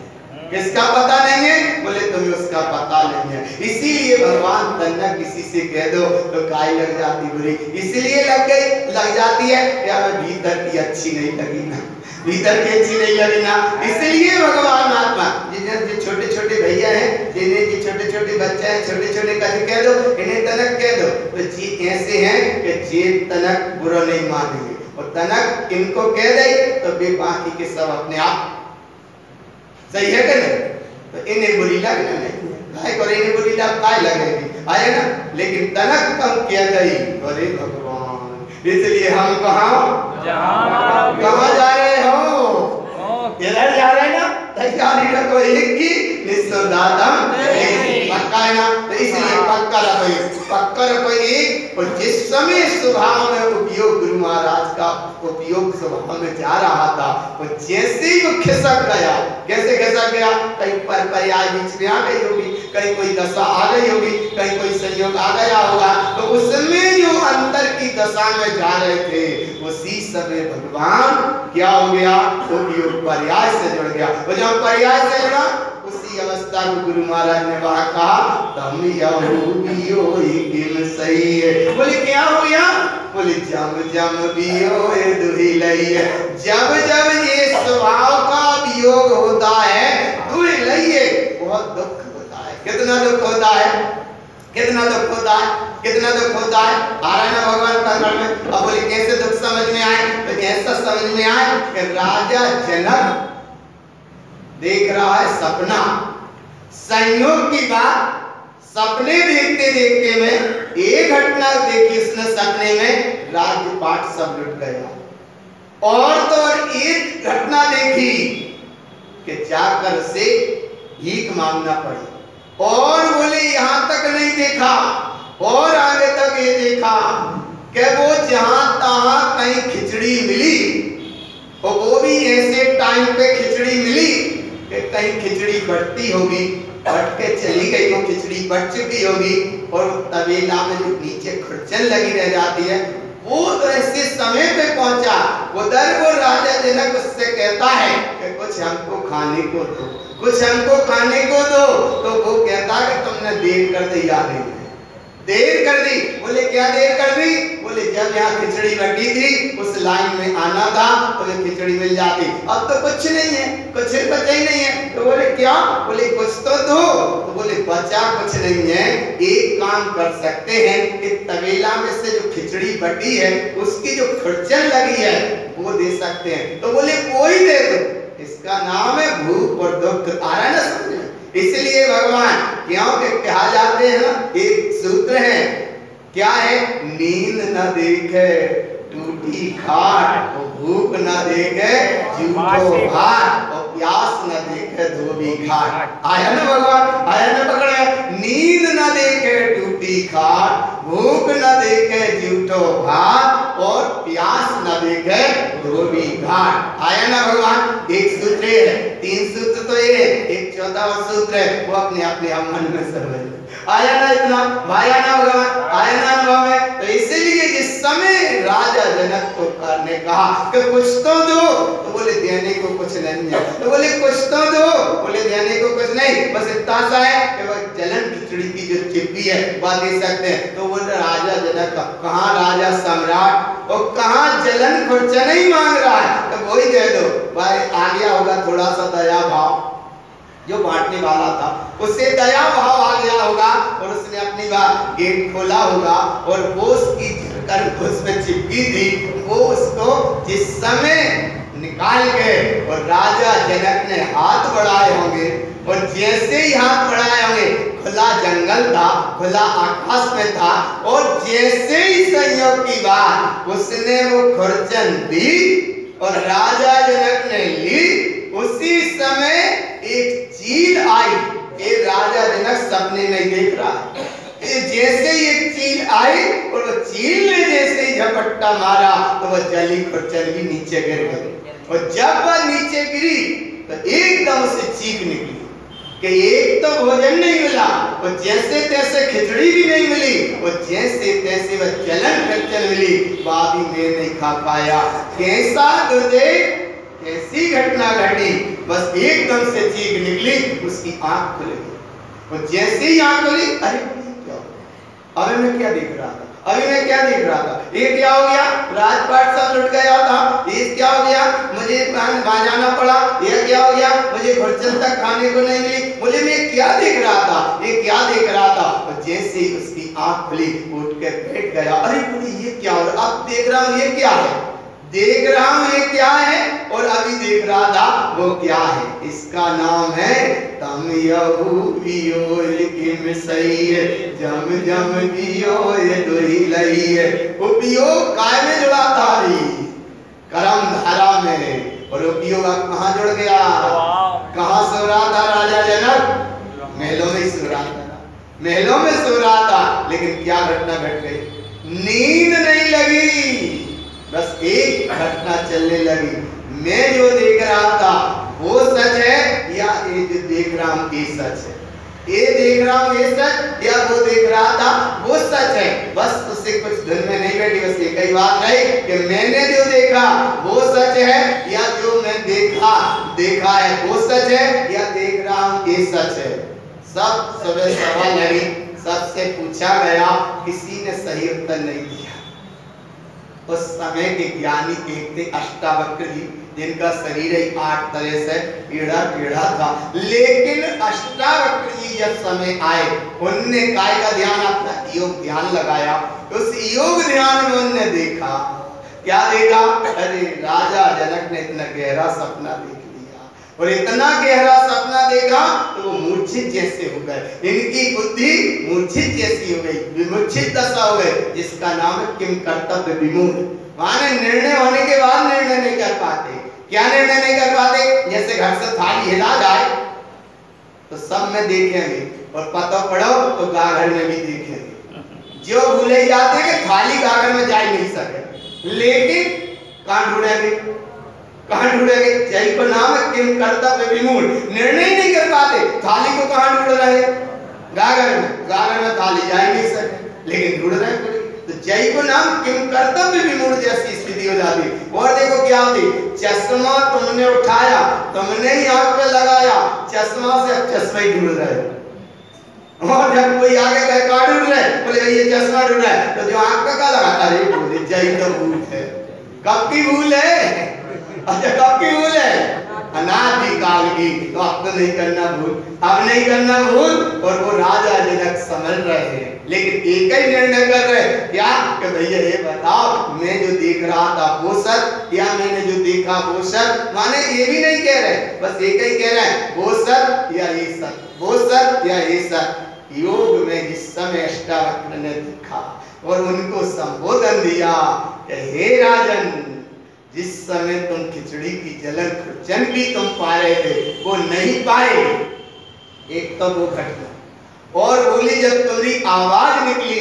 Speaker 1: किसका पता नहीं है? बोले तुम्हें उसका पता नहीं है। इसीलिए भगवान तन्ना किसी से कह दो तो काई लग जाती बुरी, इसलिए लग जाती है क्या मैं भीतर की अच्छी नहीं लगी ना, भीतर की अच्छी नहीं लगी ना। इसलिए भगवान आत्मा जिन्हें छोटे छोटे भैया हैं, जिन्हें जी छोटे छोटे बच्चे हैं, छोटे छोटे कहे कह दो, इन्हें तनक कह दो तो जी ऐसे हैं कि जे तनक बुरा नहीं मानेंगे, और तनक इनको कह दे तो वे बाकी के सब अपने आप सही है कि नहीं? तो इन्हें बुरी लगना नहीं, भाई और इन्हें बुरी काय लगेगी, आए ना। लेकिन तनक कम किया गई, अरे भगवान, इसलिए हम कहाँ जा रहे हो? इधर जा रहे ना, तैयारी रखो एक की निस्सोदादम पक्का है ना। तो इसलिए पक्का रखो एक। और जिस समय स्वभाव में उपयोग गुरु महाराज का उपयोग स्वभाव में जा रहा था, वो जैसे ही वो खिसक गया, कैसे खिसक गया? कहीं पर पर्याय बीच में आ गई होगी, कहीं कोई दशा आ गई होगी, कहीं कोई संयोग आ गया होगा। तो उसमें जो अंतर की दशा में जा रहे थे, उसी समय भगवान क्या हो गया? उपयोग पर्याय से जुड़ गया। और जब पर्याय से जुड़ा, उसी अवस्था में गुरु महाराज ने वहां कहा तम यहूदियो यकीन सही है। बोले क्या हो गया? बोले जब जब वियोग दुही लई है, जब जब ये स्वभाव का वियोग होता है दुही लई है, बहुत दुख होता है। कितना दुख होता है? कितना दुख होता है? कितना दुख होता है? आ रहा है ना भगवान का घर में। अब बोले कैसे दुख समझ में आए? तो ऐसा समझ में आए कि राजा जनक देख रहा है सपना। संयोग की बात, सपने देखते देखते में एक घटना देखी उसने सपने में, राजपाट सब लुट गया। और तो और एक घटना देखी कि जाकर से भीख मांगना पड़ी। और बोले यहां तक नहीं देखा, और आगे तक ये देखा कि वो जहां तहां कहीं खिचड़ी मिली, और वो भी ऐसे टाइम पे खिचड़ी मिली कि कहीं खिचड़ी बढ़ती होगी, बढ़ के चली गई, वो खिचड़ी बढ़ चुकी होगी, और तबेला में जो नीचे खुरचन लगी रह जाती है, वो तो ऐसे समय पे पहुंचा। उधर वो राजा जनक उससे कहता है कि कुछ हमको खाने को दो, कुछ हमको खाने को दो। तो वो कहता कि तुमने देर कर दी, याद नहीं देर कर दी। बोले क्या देर कर दी? बोले जब यहाँ खिचड़ी बटी थी, उस लाइन में आना था तो खिचड़ी मिल जाती। अब तो कुछ नहीं है, कुछ बचा ही नहीं है। तो बोले क्या? बोले कुछ तो दो। तो बोले बचा कुछ नहीं है, एक काम कर सकते हैं कि तबेला में से जो खिचड़ी बटी है उसकी जो खुरचन लगी है वो दे सकते हैं। तो बोले कोई दे दो, इसका नाम है भूख और दुख। आ रहा है ना समझ में? इसलिए भगवान क्योंकि कहा जाते हैं ना, एक सूत्र है, क्या है? नींद न देखे टूटी खाट, और भूख न देखे झूठो भात, और प्यास न देखे धोबी घाट। आया ना भगवान? आया ना पकड़े? नींद न देखे टूटी खाट, भूख न देखे झूठो भात, और प्यास न देखे धोबी घाट। आया ना भगवान? एक सूत्र है, तीन सूत्र तो ये, एक 14वां सूत्र है, वो अपने अपने हम मन में समझ। आया ना इतना? आया ना भगवान? आया ना अनुभव में? तो इसीलिए जिस समय राजा जनक को करने कहा कि कुछ तो दो, तो बोले देने को कुछ नहीं है। तो बोले कुछ तो दो, बोले देने को कुछ नहीं, बस इतना सा है कि वह जलन खिचड़ी की जो चिप्पी है वह दे सकते हैं। तो बोले राजा जनक कहाँ राजा सम्राट, और कहाँ जलन खुरचन नहीं मांग रहा है, तो वही दे दो। भाई आ गया होगा थोड़ा सा दया भाव, जो बांटने वाला था उससे दया भाव आ गया होगा, और उसने अपनी बात गेट खोला होगा, और वो उसकी कर उसमें चिपकी थी, वो उसको जिस समय निकाल के, और राजा जनक ने हाथ बढ़ाए होंगे, और जैसे ही हाथ बढ़ाए होंगे, खुला जंगल था, खुला आकाश में था, और जैसे ही संयोग की बात उसने वो खुरचन दी और राजा जनक ने ली, उसी समय एक चील आई। ये राजा जनक सपने में देख रहा है, जैसे ही एक चील आई और और वो चील ने जैसे ही झपट्टा मारा तो वो जली खुरचन भी नीचे गिर गई। और जब वह नीचे गिरी तो एकदम से चीख निकली कि एक तो भोजन नहीं मिला और जैसे तैसे खिचड़ी भी नहीं मिली और जैसे तैसे वह चलन खर्चन मिली, वह भी मैं नहीं खा पाया। कैसा दुर्देव, कैसी घटना घटी। बस एकदम से चीख निकली, उसकी आंख खुल गई और जैसे ही आंख खुली, अरे क्या अभी मैं क्या देख रहा था, अभी मैं क्या देख रहा था, ये क्या हो गया, राजपाट सब लुट गया था, ये क्या हो गया, मुझे वहां जाना पड़ा, ये क्या हो गया, मुझे भोजन तक खाने को नहीं मिली, मुझे मैं क्या देख रहा था, ये क्या देख रहा था। और जैसे ही उसकी आंख खुली, उठ के बैठ गया, अरे बोले ये क्या हो रहा, अब देख रहा हूँ ये क्या है, देख रहा हूँ ये क्या है, और अभी देख रहा था वो क्या है। इसका नाम है तम यहू बियोर किम सही है, जम जम बियोर दोही लही है। वो बियोग काय में जुड़ा था, करम धारा में, और वो बियोग कहाँ जुड़ गया, कहाँ सो रहा था राजा जनक, महलों में सो रहा था, महलों में सो रहा था। लेकिन क्या घटना घट गई, नींद नहीं लगी, बस एक घटना चलने लगी। मैं जो देख रहा था वो सच है या ये जो देख रहा हूं ये सच है, ये देख रहा हूं ये सच या वो देख रहा था वो सच है। बस उससे कुछ धुन में नहीं बैठी, बस एक ही बात रही कि मैंने जो देखा वो सच है या जो मैं देखा है वो सच है या देख रहा हूं ये सच है। सब सुबह सभा लगी, सबसे पूछा गया, किसी ने सही उत्तर नहीं दिया। उस समय के ज्ञानी एक थे अष्टावक्र जी, जिनका शरीर ही 8 तरह से टेढ़ा था। लेकिन अष्टावक्र जी जब समय आए, उनने काय का ध्यान, अपना योग ध्यान लगाया। उस योग ध्यान में उनने देखा, क्या देखा, अरे राजा जनक ने इतना गहरा सपना देख लिया, और इतना गहरा सपना देखा तो वो मूर्छित जैसे हो गए, इनकी बुद्धि मूर्छित जैसी हो गई, विमूर्छित दशा हो गई, जिसका नाम है किम कर्तव्य विमूढ़। माने निर्णय होने के बाद निर्णय नहीं कर पाते। क्या निर्णय नहीं कर पाते, जैसे घर से थाली हिला जाए तो सब में देखेंगे, और पता पड़ो तो गागर में भी देखेंगे। जो भूले जाते हैं कि थाली गागर में जा ही नहीं सके, लेकिन कहां ढूंढेंगे, जय को नाम है किम कर्तव्य विमूढ़। निर्णय ही नहीं कर पाते, थाली को कहां ढूंढ रहे, गागर में थाली जा ही नहीं सके, लेकिन ढूंढ रहे। तो जय को नाम किम कर्तव्य विमूढ़ जैसी स्थिति हो जाती। और देखो क्या होती, चश्मा तुमने उठाया, तुमने ही आंख पे लगाया, चश्मा से अब चश्मा ही ढूंढ रहे। और जब कोई आगे कहे कहां ढूंढ रहे, बोले ये चश्मा ढूंढ रहा है, तो जो आंख पे का लगाता है बोले जय तो भूल है। कब की भूल है, अच्छा कब की भूल है, अनादि काल की। तो अब तो नहीं करना भूल, अब नहीं करना भूल। और वो राजा जनक समझ रहे हैं, लेकिन एक ही निर्णय कर रहे, क्या कि भैया ये बताओ, मैं जो देख रहा था वो सच या मैंने जो देखा वो सच। माने ये भी नहीं कह रहे, बस एक ही कह रहे हैं, वो सच या ये सच, वो सच या ये सच। योग में जिस समय अष्टावक्र ने देखा और उनको संबोधन दिया कि हे राजन, जिस समय तुम खिचड़ी की जलन खुर्चन भी तुम पा रहे थे वो नहीं पाए, एक तो वो घटना, और बोली जब तुम्हारी आवाज निकली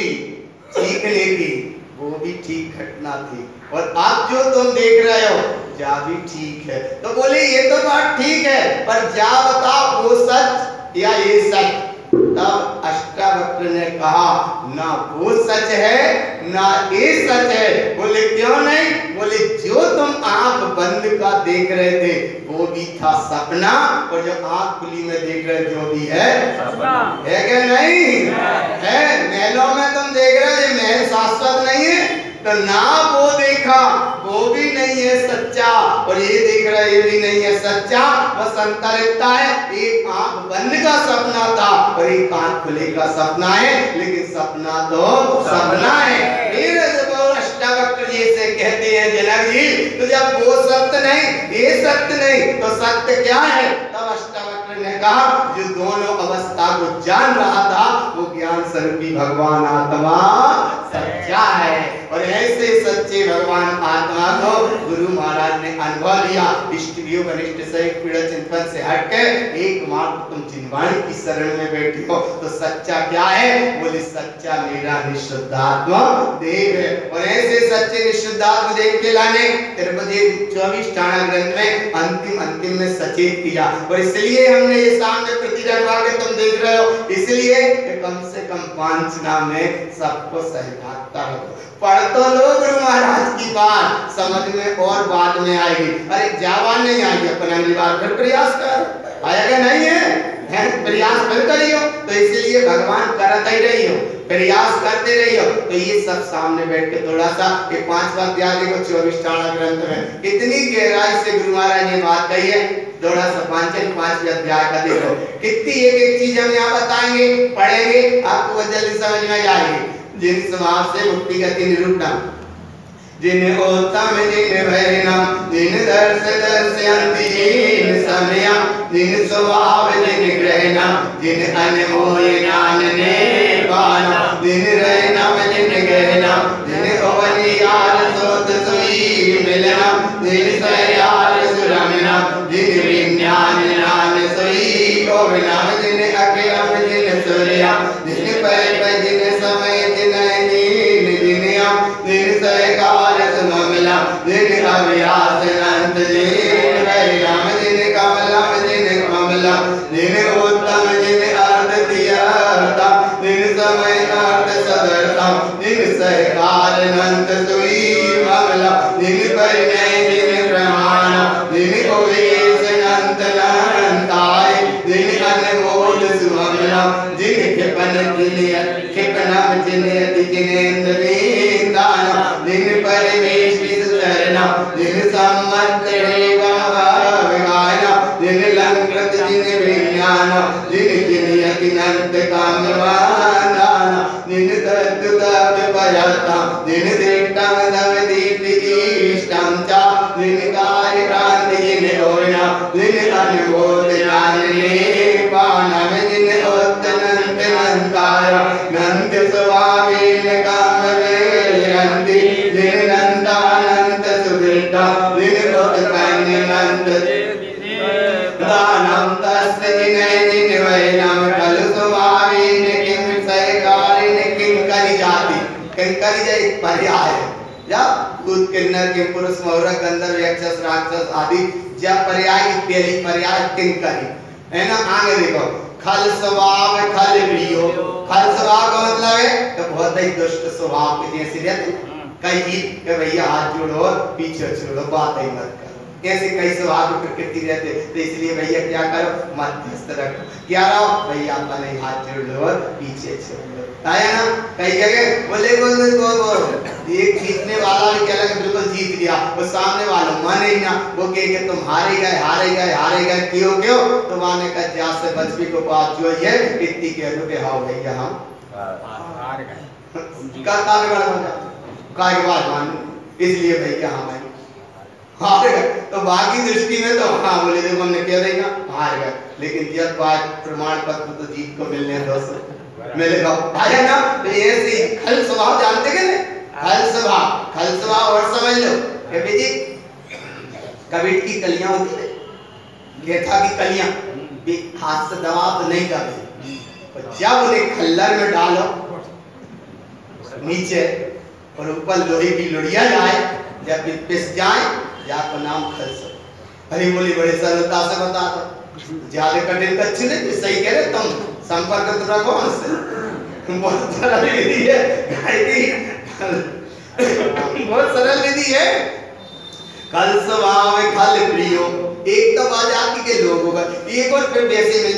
Speaker 1: चीखने की, वो भी ठीक घटना थी, और अब जो तुम देख रहे हो जा भी ठीक है। तो बोले ये तो बात ठीक है, पर जा बताओ वो सच या ये सच। तब अष्टावक्र ने कहा, ना वो सच है ना ये सच है। बोले क्यों नहीं, बोले जो तुम आंख बंद का देख रहे थे वो भी था सपना, और जो आंख खुली में देख रहे जो भी है सपना है कि नहीं है। महलों में तुम देख रहे हो, ये महल शाश्वत नहीं है, तो ना वो देखा वो भी नहीं है सच्चा, और ये देख रहा है ये भी नहीं है सच्चा। बस अंतर इतना है, एक आंख बंद का सपना था और एक आंख खुले का सपना है, लेकिन सपना तो सपना है। फिर जब अष्टावक्र जी से कहते हैं जनक जी, तो जब वो सत्य नहीं ये सत्य नहीं तो सत्य क्या है। तब अष्टावक्र ने कहा, जो दोनों अवस्था को जान रहा था वो ज्ञान स्वरूपी भगवान आत्मा सच्चा है। और ऐसे सच्चे भगवान आत्मा को गुरु महाराज ने अनुभव लिया। इष्ट वियोग अनिष्ट से पीड़ा चिंतन से हटके एकमात्र तुम जिनवाणी की शरण में बैठे हो तो सच्चा क्या है? बोले सच्चा मेरा निशुद्धात्मा देव है। और ऐसे सच्चे निशुद्धात्मा देव के लाने 24 टाणा ग्रंथ में अंतिम में सचेत किया। और इसलिए हमने ये सामने प्रति रखवा के तुम देख रहे हो, इसलिए कम से कम 5 नाम में सबको सहभागिता रखो। पढ़ तो लो गुरु महाराज की बात, समझ में और बाद में आएगी। अरे जवान नहीं आएगी अपन अगली बार फिर प्रयास कर, आएगा नहीं है प्रयास फिर करियो। तो इसलिए भगवान करते ही रही हो, प्रयास करते रही हो। तो ये सब सामने बैठ के थोड़ा सा ये 5वां अध्याय देखो 24 टाणा ग्रंथ में कितनी गहराई से गुरु महाराज ने बात कही है। थोड़ा सा 5वें अध्याय का देखो, कितनी एक चीज हम यहाँ बताएंगे, पढ़ेंगे, आपको वो जल्दी समझ में जाएगी। जिन स्वभाव से मुक्ति गति निरूपण, जिन उत्तम जिन भैरम, जिन दर्श दर्शयन्ति जिन समया, जिन स्वभाव जिन ग्रहणा, जिन अनमोल ज्ञान निर्वाण, जिन रहनम जिन गहना, जिन अवनियार सोत सुई मिलना, जिन सयार सुरमना, जिन विज्ञान ज्ञान सोई गोविनाम, जिन अखिलम जिन सूर्या, जिन पै जिन समय जिन नीन जिनिया, जिन सहकार सुमला, जिन अभ्यास अनंत जिन वैराम, जिन कमलम जिन कमला, जिन उत्तम जिन अर्थ दियता, जिन समय अर्थ सदरता, जिन सहकार अनंत सुई ममला, जिन परिणय जिन प्रमाण, जिन उपदेश अनंत अनंताय, जिन अनमोल सुमला, जिन क्षिपन जिन क्षिपनम जिन अति जिनेन्द्रिय दान, जिन परमेश विसरना, जिन सम्मत विगायना, जिन लंकृत जिन विज्ञान, जिन जिन अतिनंत कामवादान, जिन तत्वता विपयता, जिन दृष्टम दम दीप्तिष्टम चा, जिन कार्य क्रांति जिन होना, जिन अनुभूत ज्ञान निर्वाणम, जिन उत्तनंत नंकार नंद स्वभावेन काम वेरंति, जिन नंदानंत सुदृढ़, जिन उत्पन्न नंद दानम तस्य जिन जिन वैनम कल स्वभावेन किम सहकारेण किम करि जाति। करि जाए पर्याय है या दूत किन्नर के पुरुष मौरक गंधर्व यक्षस राक्षस आदि जब पर्याय की पहली पर्याय किंकरी है ना। आगे देखो खल स्वभाव खल प्रियो, खल स्वभाव का मतलब है कि बहुत ही दुष्ट स्वभाव के जैसे रहते कई कि भैया हाथ जोड़ो पीछे छोड़ो बात ही मत करो, ऐसे कई स्वभाव की प्रकृति रहते। तो इसलिए भैया क्या करो मध्यस्थ रखो, क्या रहो भैया अपने हाथ जोड़ लो पीछे छोड़ लो। आया ना कई जगह बोले बोल एक जीतने वाला भी क्या लगे बिल्कुल जीत गया, वो सामने वाला माने ही ना, वो कहे कि तुम हारे गए क्यों तो माने का जा से बचपी को पास जो है इतनी कह दो कि हाँ भैया हम हार गए का काय बात मान, इसलिए भैया हम हार गए। तो बाकी दृष्टि में तो हाँ बोले देखो हमने कह देगा हार गए, लेकिन जब बात प्रमाण पत्र तो जीत को मिलने दोस्तों मिलेगा आया ना। तो ऐसे खल स्वभाव जानते क्या नहीं, खल स्वभाव और समझ लो कभी जी कबीर की कलियां होती है, गेठा की कलियां भी हाथ से दबा तो नहीं करते, और जब उन्हें खल्लर में डालो नीचे और ऊपर लोहे की लुड़िया जाए, जब पिस जाए जाको नाम खल स्वभाव। अरे बोली बड़े सरलता से बता दो, ज्यादा कठिन कच्छ नहीं, सही कह रहे तुम संपर्क तो रखो हमसे, बहुत सरल विधि है बहुत सरल विधि है। खल स्वभाव खल प्रियो, एक तो आजादी के लोग होगा, एक और फिर वैसे मिल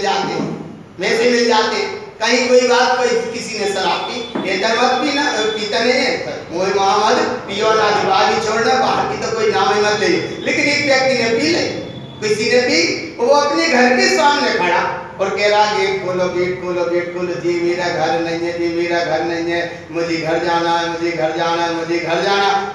Speaker 1: जाते कहीं कोई बात कोई किसी ने शराब पी ये मत पीना पीता नहीं है मोह मोहम्मद पियो ना दिवाली छोड़ना बाहर की तो कोई नाम ही मत ले, लेकिन एक व्यक्ति ने पी ले, किसी ने पी, वो अपने घर के सामने खड़ा और कह रहा गेट खोलो जी मेरा घर नहीं है, मुझे घर जाना है।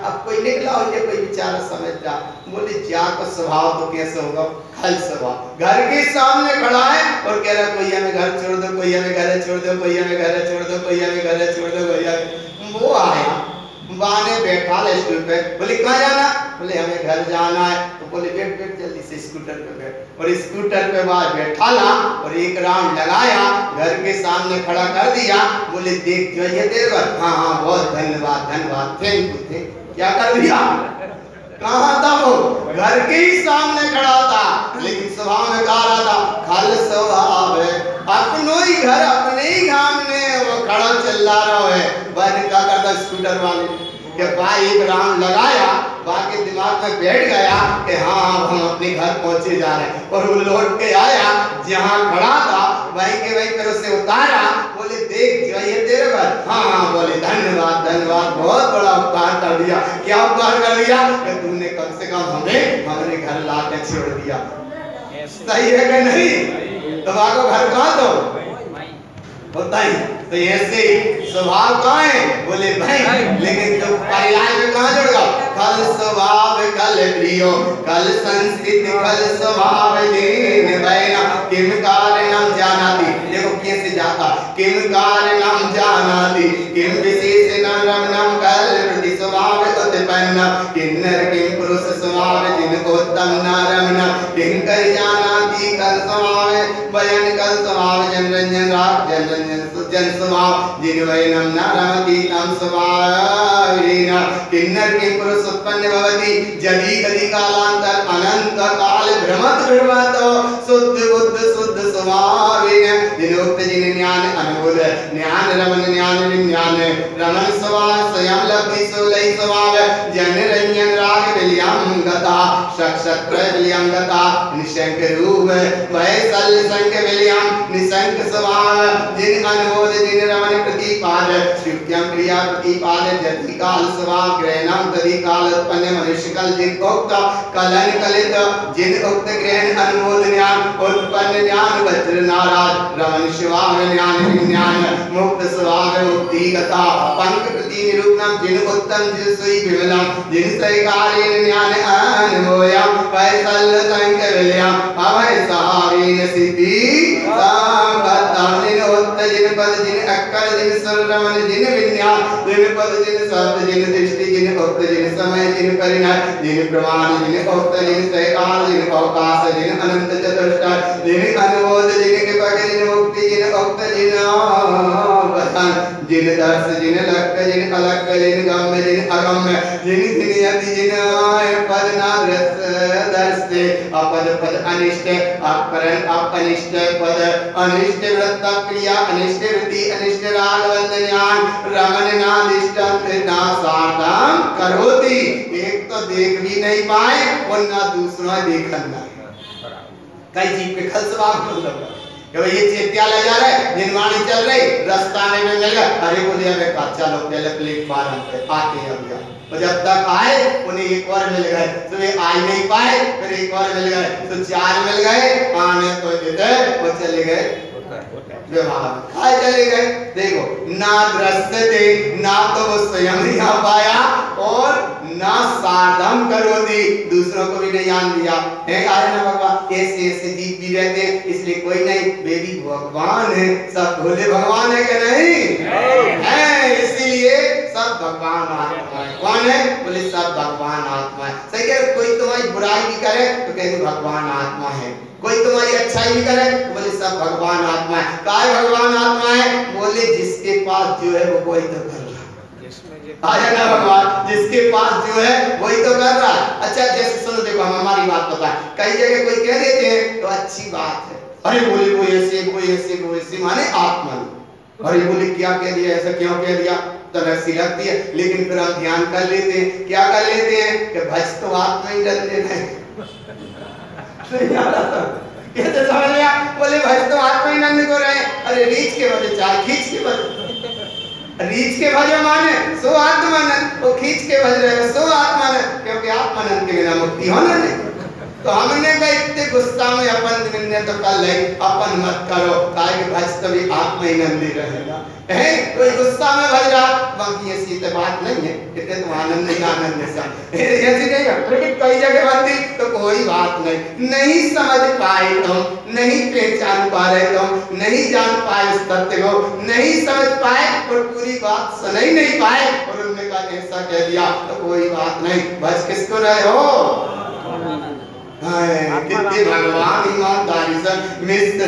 Speaker 1: अब कोई निकला हो या कोई बेचारा समझ जा, बोले जा का स्वभाव तो कैसे होगा खल स्वभाव, घर के सामने खड़ा है और कह रहा कोई हमें घर छोड़ दो, कोई हमें घर छोड़ दो, कोई हमें घर छोड़ दो, कोई हमें घर छोड़ दो, कोई वो आया बाने बैठा ले स्टूल पे। बोले कहाँ जाना? बोले हमें घर जाना है। तो बोले बैठ बैठ जल्दी से स्कूटर पे बैठ। और स्कूटर पे बाहर बैठा ला और एक राउंड लगाया, घर के सामने खड़ा कर दिया। बोले देख जो ये तेरे पर, हाँ हाँ बहुत धन्यवाद धन्यवाद, थैंक यू थैंक। क्या कर दिया? कहाँ था वो? घर के ही सामने खड़ा था, लेकिन स्वभाव में कहा रहा था खल स्वभाव है, अपनो ही घर अपने ही सामने वो खड़ा चिल्ला रहा है। वह क्या करता स्कूटर वाले के भाई एक राउंड लगाया, बाकी दिमाग में बैठ गया कि हाँ हम अपने घर पहुंचे जा रहे हैं। और वो लौट के आया जहाँ खड़ा था, वहीं के वहीं फिर उसे उतारा। बोले देख जो ये तेरे घर, हाँ हाँ। बोले धन्यवाद धन्यवाद, बहुत बड़ा उपकार कर दिया। क्या उपकार कर दिया? कि तूने कम से कम हमें हमारे घर ला के छोड़ दिया। सही है कि नहीं? तुम्हारा घर कहाँ तो होता ही तो ऐसे स्वभाव कहाँ है? बोले भाई, लेकिन जो पर्याय में कहाँ जुड़ेगा? कल स्वभाव कल प्रियो, कल संस्कृति कल स्वभाव दीन बैना, किम कारणम जानाति। देखो कैसे जाता, किम कारणम जानाति, किम विशेष रमणम कल प्रति स्वभाव उत्पन्न, किन्नर किम पुरुष स्वभाव जिन उत्तम नारमण, किम कर जानाति कल स्वभाव बयन कल स्वभाव जन रंजन राग जन रंजन सुजन स्वभाव जिन वैनम नारमति तम स्वभावेन, किन्नर किम पुरुष उत्पन्न भवति जदि कदि कालांतर अनंत काल भ्रमत भ्रमत शुद्ध बुद्ध शुद्ध स्वभावेन, जिनोक्त जिन ज्ञान अनुभूत ज्ञान रमण ज्ञान विज्ञान रमण स्वभाव स्वयं लब्धि सोलई स्वभाव जन रंजन राग विलियम गता शक्षक विलियम गता निशंक रूप वह सल संक विलियम निशंक स्वभाव जिन अनुभूत जिन रमण प्रतिपाद श्रुत्यम क्रिया प्रतिपाद जति काल स्वभाव ग्रहणम तदि काल उत्पन्न मनुष्य कल जिन उक्त कलन कलित जिन उक्त ग्रहण अनुभूत ज्ञान उत्पन्न ज्ञान वज्र नाराज रमण स्वभाव ज्ञान विज्ञान मुक्त स्वभाव मुक्ति गता पंक प्रति निरूपणम जिन उत्तम जिन सुई विमलम जिन सैकालीन ज्ञान अनुभवयम पैसल संक विलयम अभय सहावीन सिद्धि संपत्तम जिन उत्त जिन पद जिन अक्कल जिन सररमण जिन विज्ञान जिन पद जिन शब्द जिन दृष्टि जिन उक्त जिन समय जिन परिणय जिन प्रमाण जिन उक्त जिन सैकाल जिन अवकाश जिन अनंत चतुष्टय जिन अनुबोध जिन कृपा जिन मुक्ति जिन उक्त जिन वतन जिन दर्श जिन लक्ष्य जिन अलक्ष्य जिन गम्य जिन अगम्य जिन नियति जिन पद ना दर्शते अपद पद अनिष्ट अपकरण अपनिष्ट पद अनिष्ट वृत्त क्रिया अनिष्ट वृत्ति अनिष्ट राग वंदन्यान रमण नादिष्टम ना सार्थम करोति। एक तो देख भी नहीं पाए और ना दूसरा देखना। कई जीव के खल स्वभाव मतलब कि ये चेत्यालय जा रहा है, निर्माणी चल रही, रास्ता में मिल गया, अरे बोलिए मैं कच्चा लोग पहले प्लेटफार्म पे आते हैं अभी। और जब तक आए उन्हें एक और मिल गए, तो वे आ नहीं पाए, फिर एक और मिल गए, तो चार मिल गए, आने तो देते वो चले गए विवाह खाए चले गए। देखो ना दृश्य थे, ना तो वो स्वयं यहाँ पाया और ना साधम करोति, दूसरों को भी नहीं ज्ञान दिया है। आए ना भगवान ऐसे ऐसे जीव भी रहते हैं, इसलिए कोई नहीं बेबी भगवान है, सब भोले भगवान है कि नहीं है, इसीलिए सब भगवान आत्मा है। कौन है? बोले सब भगवान आत्मा है। सही कह, कोई तुम्हारी बुराई भी करे तो कहते भगवान आत्मा है, कोई तुम्हारी अच्छाई भी करे तो बोले सब भगवान आत्मा है। काय भगवान आत्मा है? बोले जिसके पास जो है वो कोई तो कर रहा है। आया ना भगवान, जिसके पास जो है वही तो कर रहा है। अच्छा जैसे सुनो, देखो हम हमारी बात पता है, कई जगह कोई कह देते हैं तो अच्छी बात है, अरे बोले कोई ऐसे कोई ऐसे कोई ऐसे, माने आत्मा। अरे बोले क्या कह दिया, ऐसा क्यों कह दिया, तो रस्सी लगती है। लेकिन फिर हम ध्यान कर लेते हैं, क्या कर लेते हैं कि भज तो आत्मा ही डर लेना है। कैसे समझ लिया? बोले भज तो आत्मा ही नंद को रहे, अरे रीच के वजह चाहे खींच के वजह, रीच के भजो माने सो आत्मानंद, वो खींच के भज रहे हो सो आत्मानंद, क्योंकि आत्मानंद के बिना मुक्ति होना नहीं। तो हमने कहा इतने गुस्सा में अपन ने तो कल है अपन मत करो काहे कि भज तभी आत्मा ही नंदी रहेगा है कोई गुस्सा में भज रहा बाकी ऐसी तो बात नहीं है इतने तो आनंद ही आनंद सा ऐसी नहीं है लेकिन कई जगह बनती तो कोई बात नहीं समझ पाए तुम नहीं पहचान पा रहे तुम नहीं जान पाए उस तथ्य को नहीं समझ पाए और पूरी बात सुन ही नहीं पाए और उन्होंने कहा ऐसा कह दिया तो कोई बात नहीं भज किसको रहे हो कितने भगवान ईमानदारी से मिस्र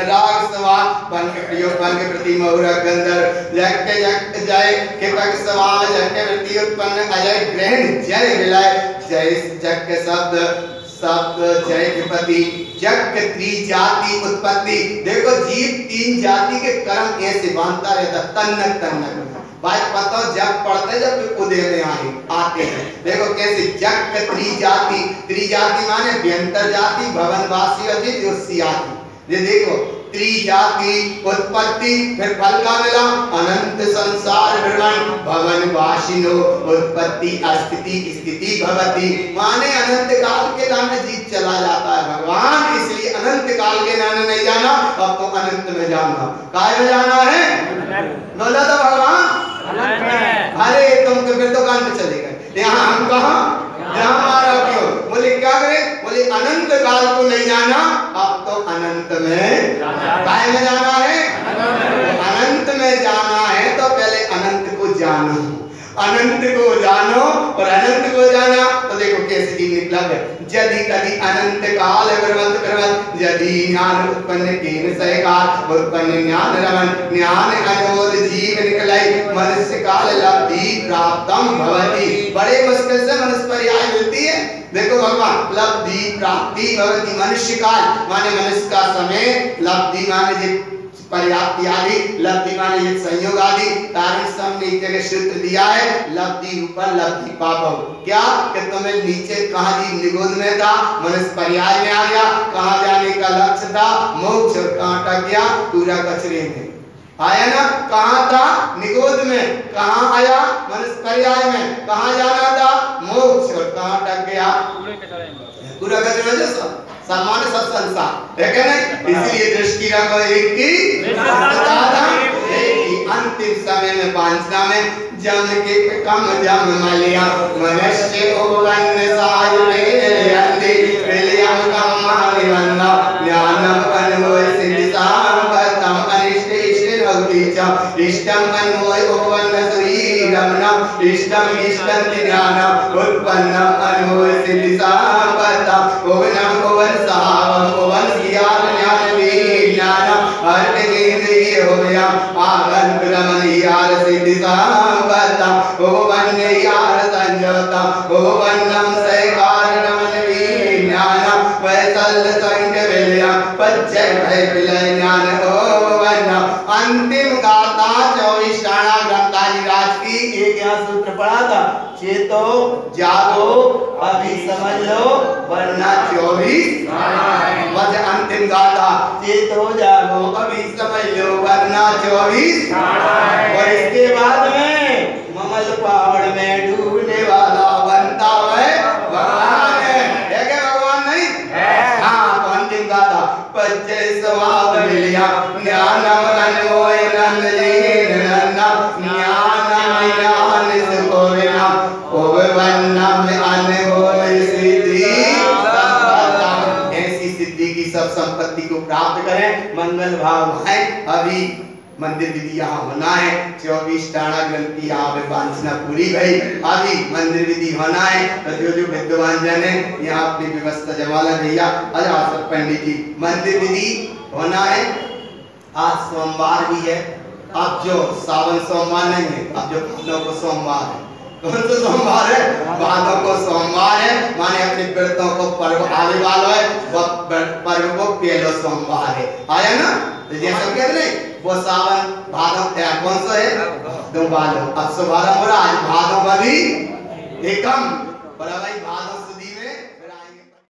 Speaker 1: राग सवार बन के प्रयोग बन के प्रति महुरा गंधर जग के जय के पग सवार जग के प्रति उत्पन्न अजय ग्रहण जय विलय जय जग के शब्द जय के पति जग के त्रिजाति उत्पत्ति देखो जीव तीन जाति के कर्म ऐसे बांधता रहता तन्नक भाई पता जग पढ़ते जब उदय में आते हैं देखो कैसे जग त्रिजाति माने व्यंतर जाति भवनवासी अजित ज्योतिषी ये देखो त्रिजाति उत्पत्ति फिर फल का मिला अनंत संसार भ्रमण भवन वासिनो उत्पत्ति स्थिति भवति माने अनंत काल के नाम जीत चला जाता है भगवान इसलिए अनंत काल के नाम नहीं जाना अब तो अनंत में जाना काय में जाना है बोला तो भगवान अरे तुम तो फिर दुकान पे चले गए यहाँ हम कहा जहाँ हमारा क्यों बोले क्या करें बोले अनंत काल को नहीं जाना अब तो अनंत में काय में जाना है अनंत में जाना है तो पहले अनंत को जानो अनंत को जानो और अनंत को जाना तो देखो कैसे जीव निकला है यदि कभी अनंत काल प्रवत यदि ज्ञान उत्पन्न केन सहकार उत्पन्न ज्ञान रमन ज्ञान अनोद जीव निकलाई मनुष्य काल लब्धि प्राप्तम भवति बड़े मुश्किल से मनुष्य पर्याय मिलती है देखो भगवान लब्धि प्राप्ति भवति मनुष्य काल माने मनुष्य का समय लब्धि माने पर्याप्ति आदि लब्धि माने ये संयोग आदि कारण सब ने एक जगह सूत्र दिया है लब्धि ऊपर लब्धि पापो क्या कि तुम्हें नीचे कहाँ जी निगोद में था मनुष्य पर्याय में आ गया कहाँ जाने का लक्ष्य था मोक्ष और कहाँ अटक गया पूरा कचरे में आया ना कहाँ था निगोद में कहाँ आया मनुष्य पर्याय में कहाँ जाना था मोक्ष और कहाँ अटक गया पूरा कचरे में जैसा सम्मान सब संसार है क्या नहीं इसलिए दृष्टि रखो एक की अंतिम समय में पांचना में जम के कम जम मलिया मनुष्य ओवन सायुरे अंधे प्रियम कम महाविवन्ना ज्ञानम अनमोय सिद्धिसाम परतम अनिष्ट इष्ट भक्तिचा इष्टम अनमोय ओवन सुरीरमना इष्टम इष्टं ज्ञानम उत्पन्नम अनमोय सिद्धिसाम परतम ओवनम ओवन सावम ओवन ज्ञान ज्ञान विज्ञानम अर्थ केंद्रीय हो गया आगन ब्रह्मन यार सिद्धिसाम परतम ओवन यार संजोता ओवनम सैकार नमन विज्ञानम वैसल संग विलय पच्चय भय विलय ज्ञान ओवन अंतिम गाथा 24 टाणा ग्रंथारी राज की एक यहाँ सूत्र पढ़ा था चेतो जागो अभी समझ लो वरना 24 वज अंतिम गाथा चेतो जागो अभी समझ लो वरना 24 और इसके बाद में ममल पहाड़ में डूबने वाला बनता है भगवान है क्या भगवान नहीं है हाँ तो अंतिम गाथा पच्चय स्वभाव मिलिया ज्ञानम अनमोय नंदलीन नंदा ज्ञानम ज्ञान सुखो विना ओवन्नम अनमोय सिद्धि ऐसी सिद्धि की सब संपत्ति को प्राप्त करें मंगल भाव है अभी मंदिर विधि यहाँ होना है 24 टाणा ग्रंथि यहाँ पे वांछना पूरी गई अभी मंदिर विधि होना है तो जो विद्वान जन है यहाँ अपनी व्यवस्था जमाला भैया अजासर पंडित जी मंदिर विधि होना है आज सोमवार भी है अब जो सावन सोमवार नहीं है अब जो भादों को सोमवार है कौन सा सोमवार है भादों को सोमवार है माने अपने व्रतों को पर्व आने वाला है वो पर्व को पहला सोमवार है आया ना जैसा कहते हैं वो सावन भादों कौन सा है दो भादों अब सो भादों हो रहा आज भादों का भी एकम बड़ा भाई भादों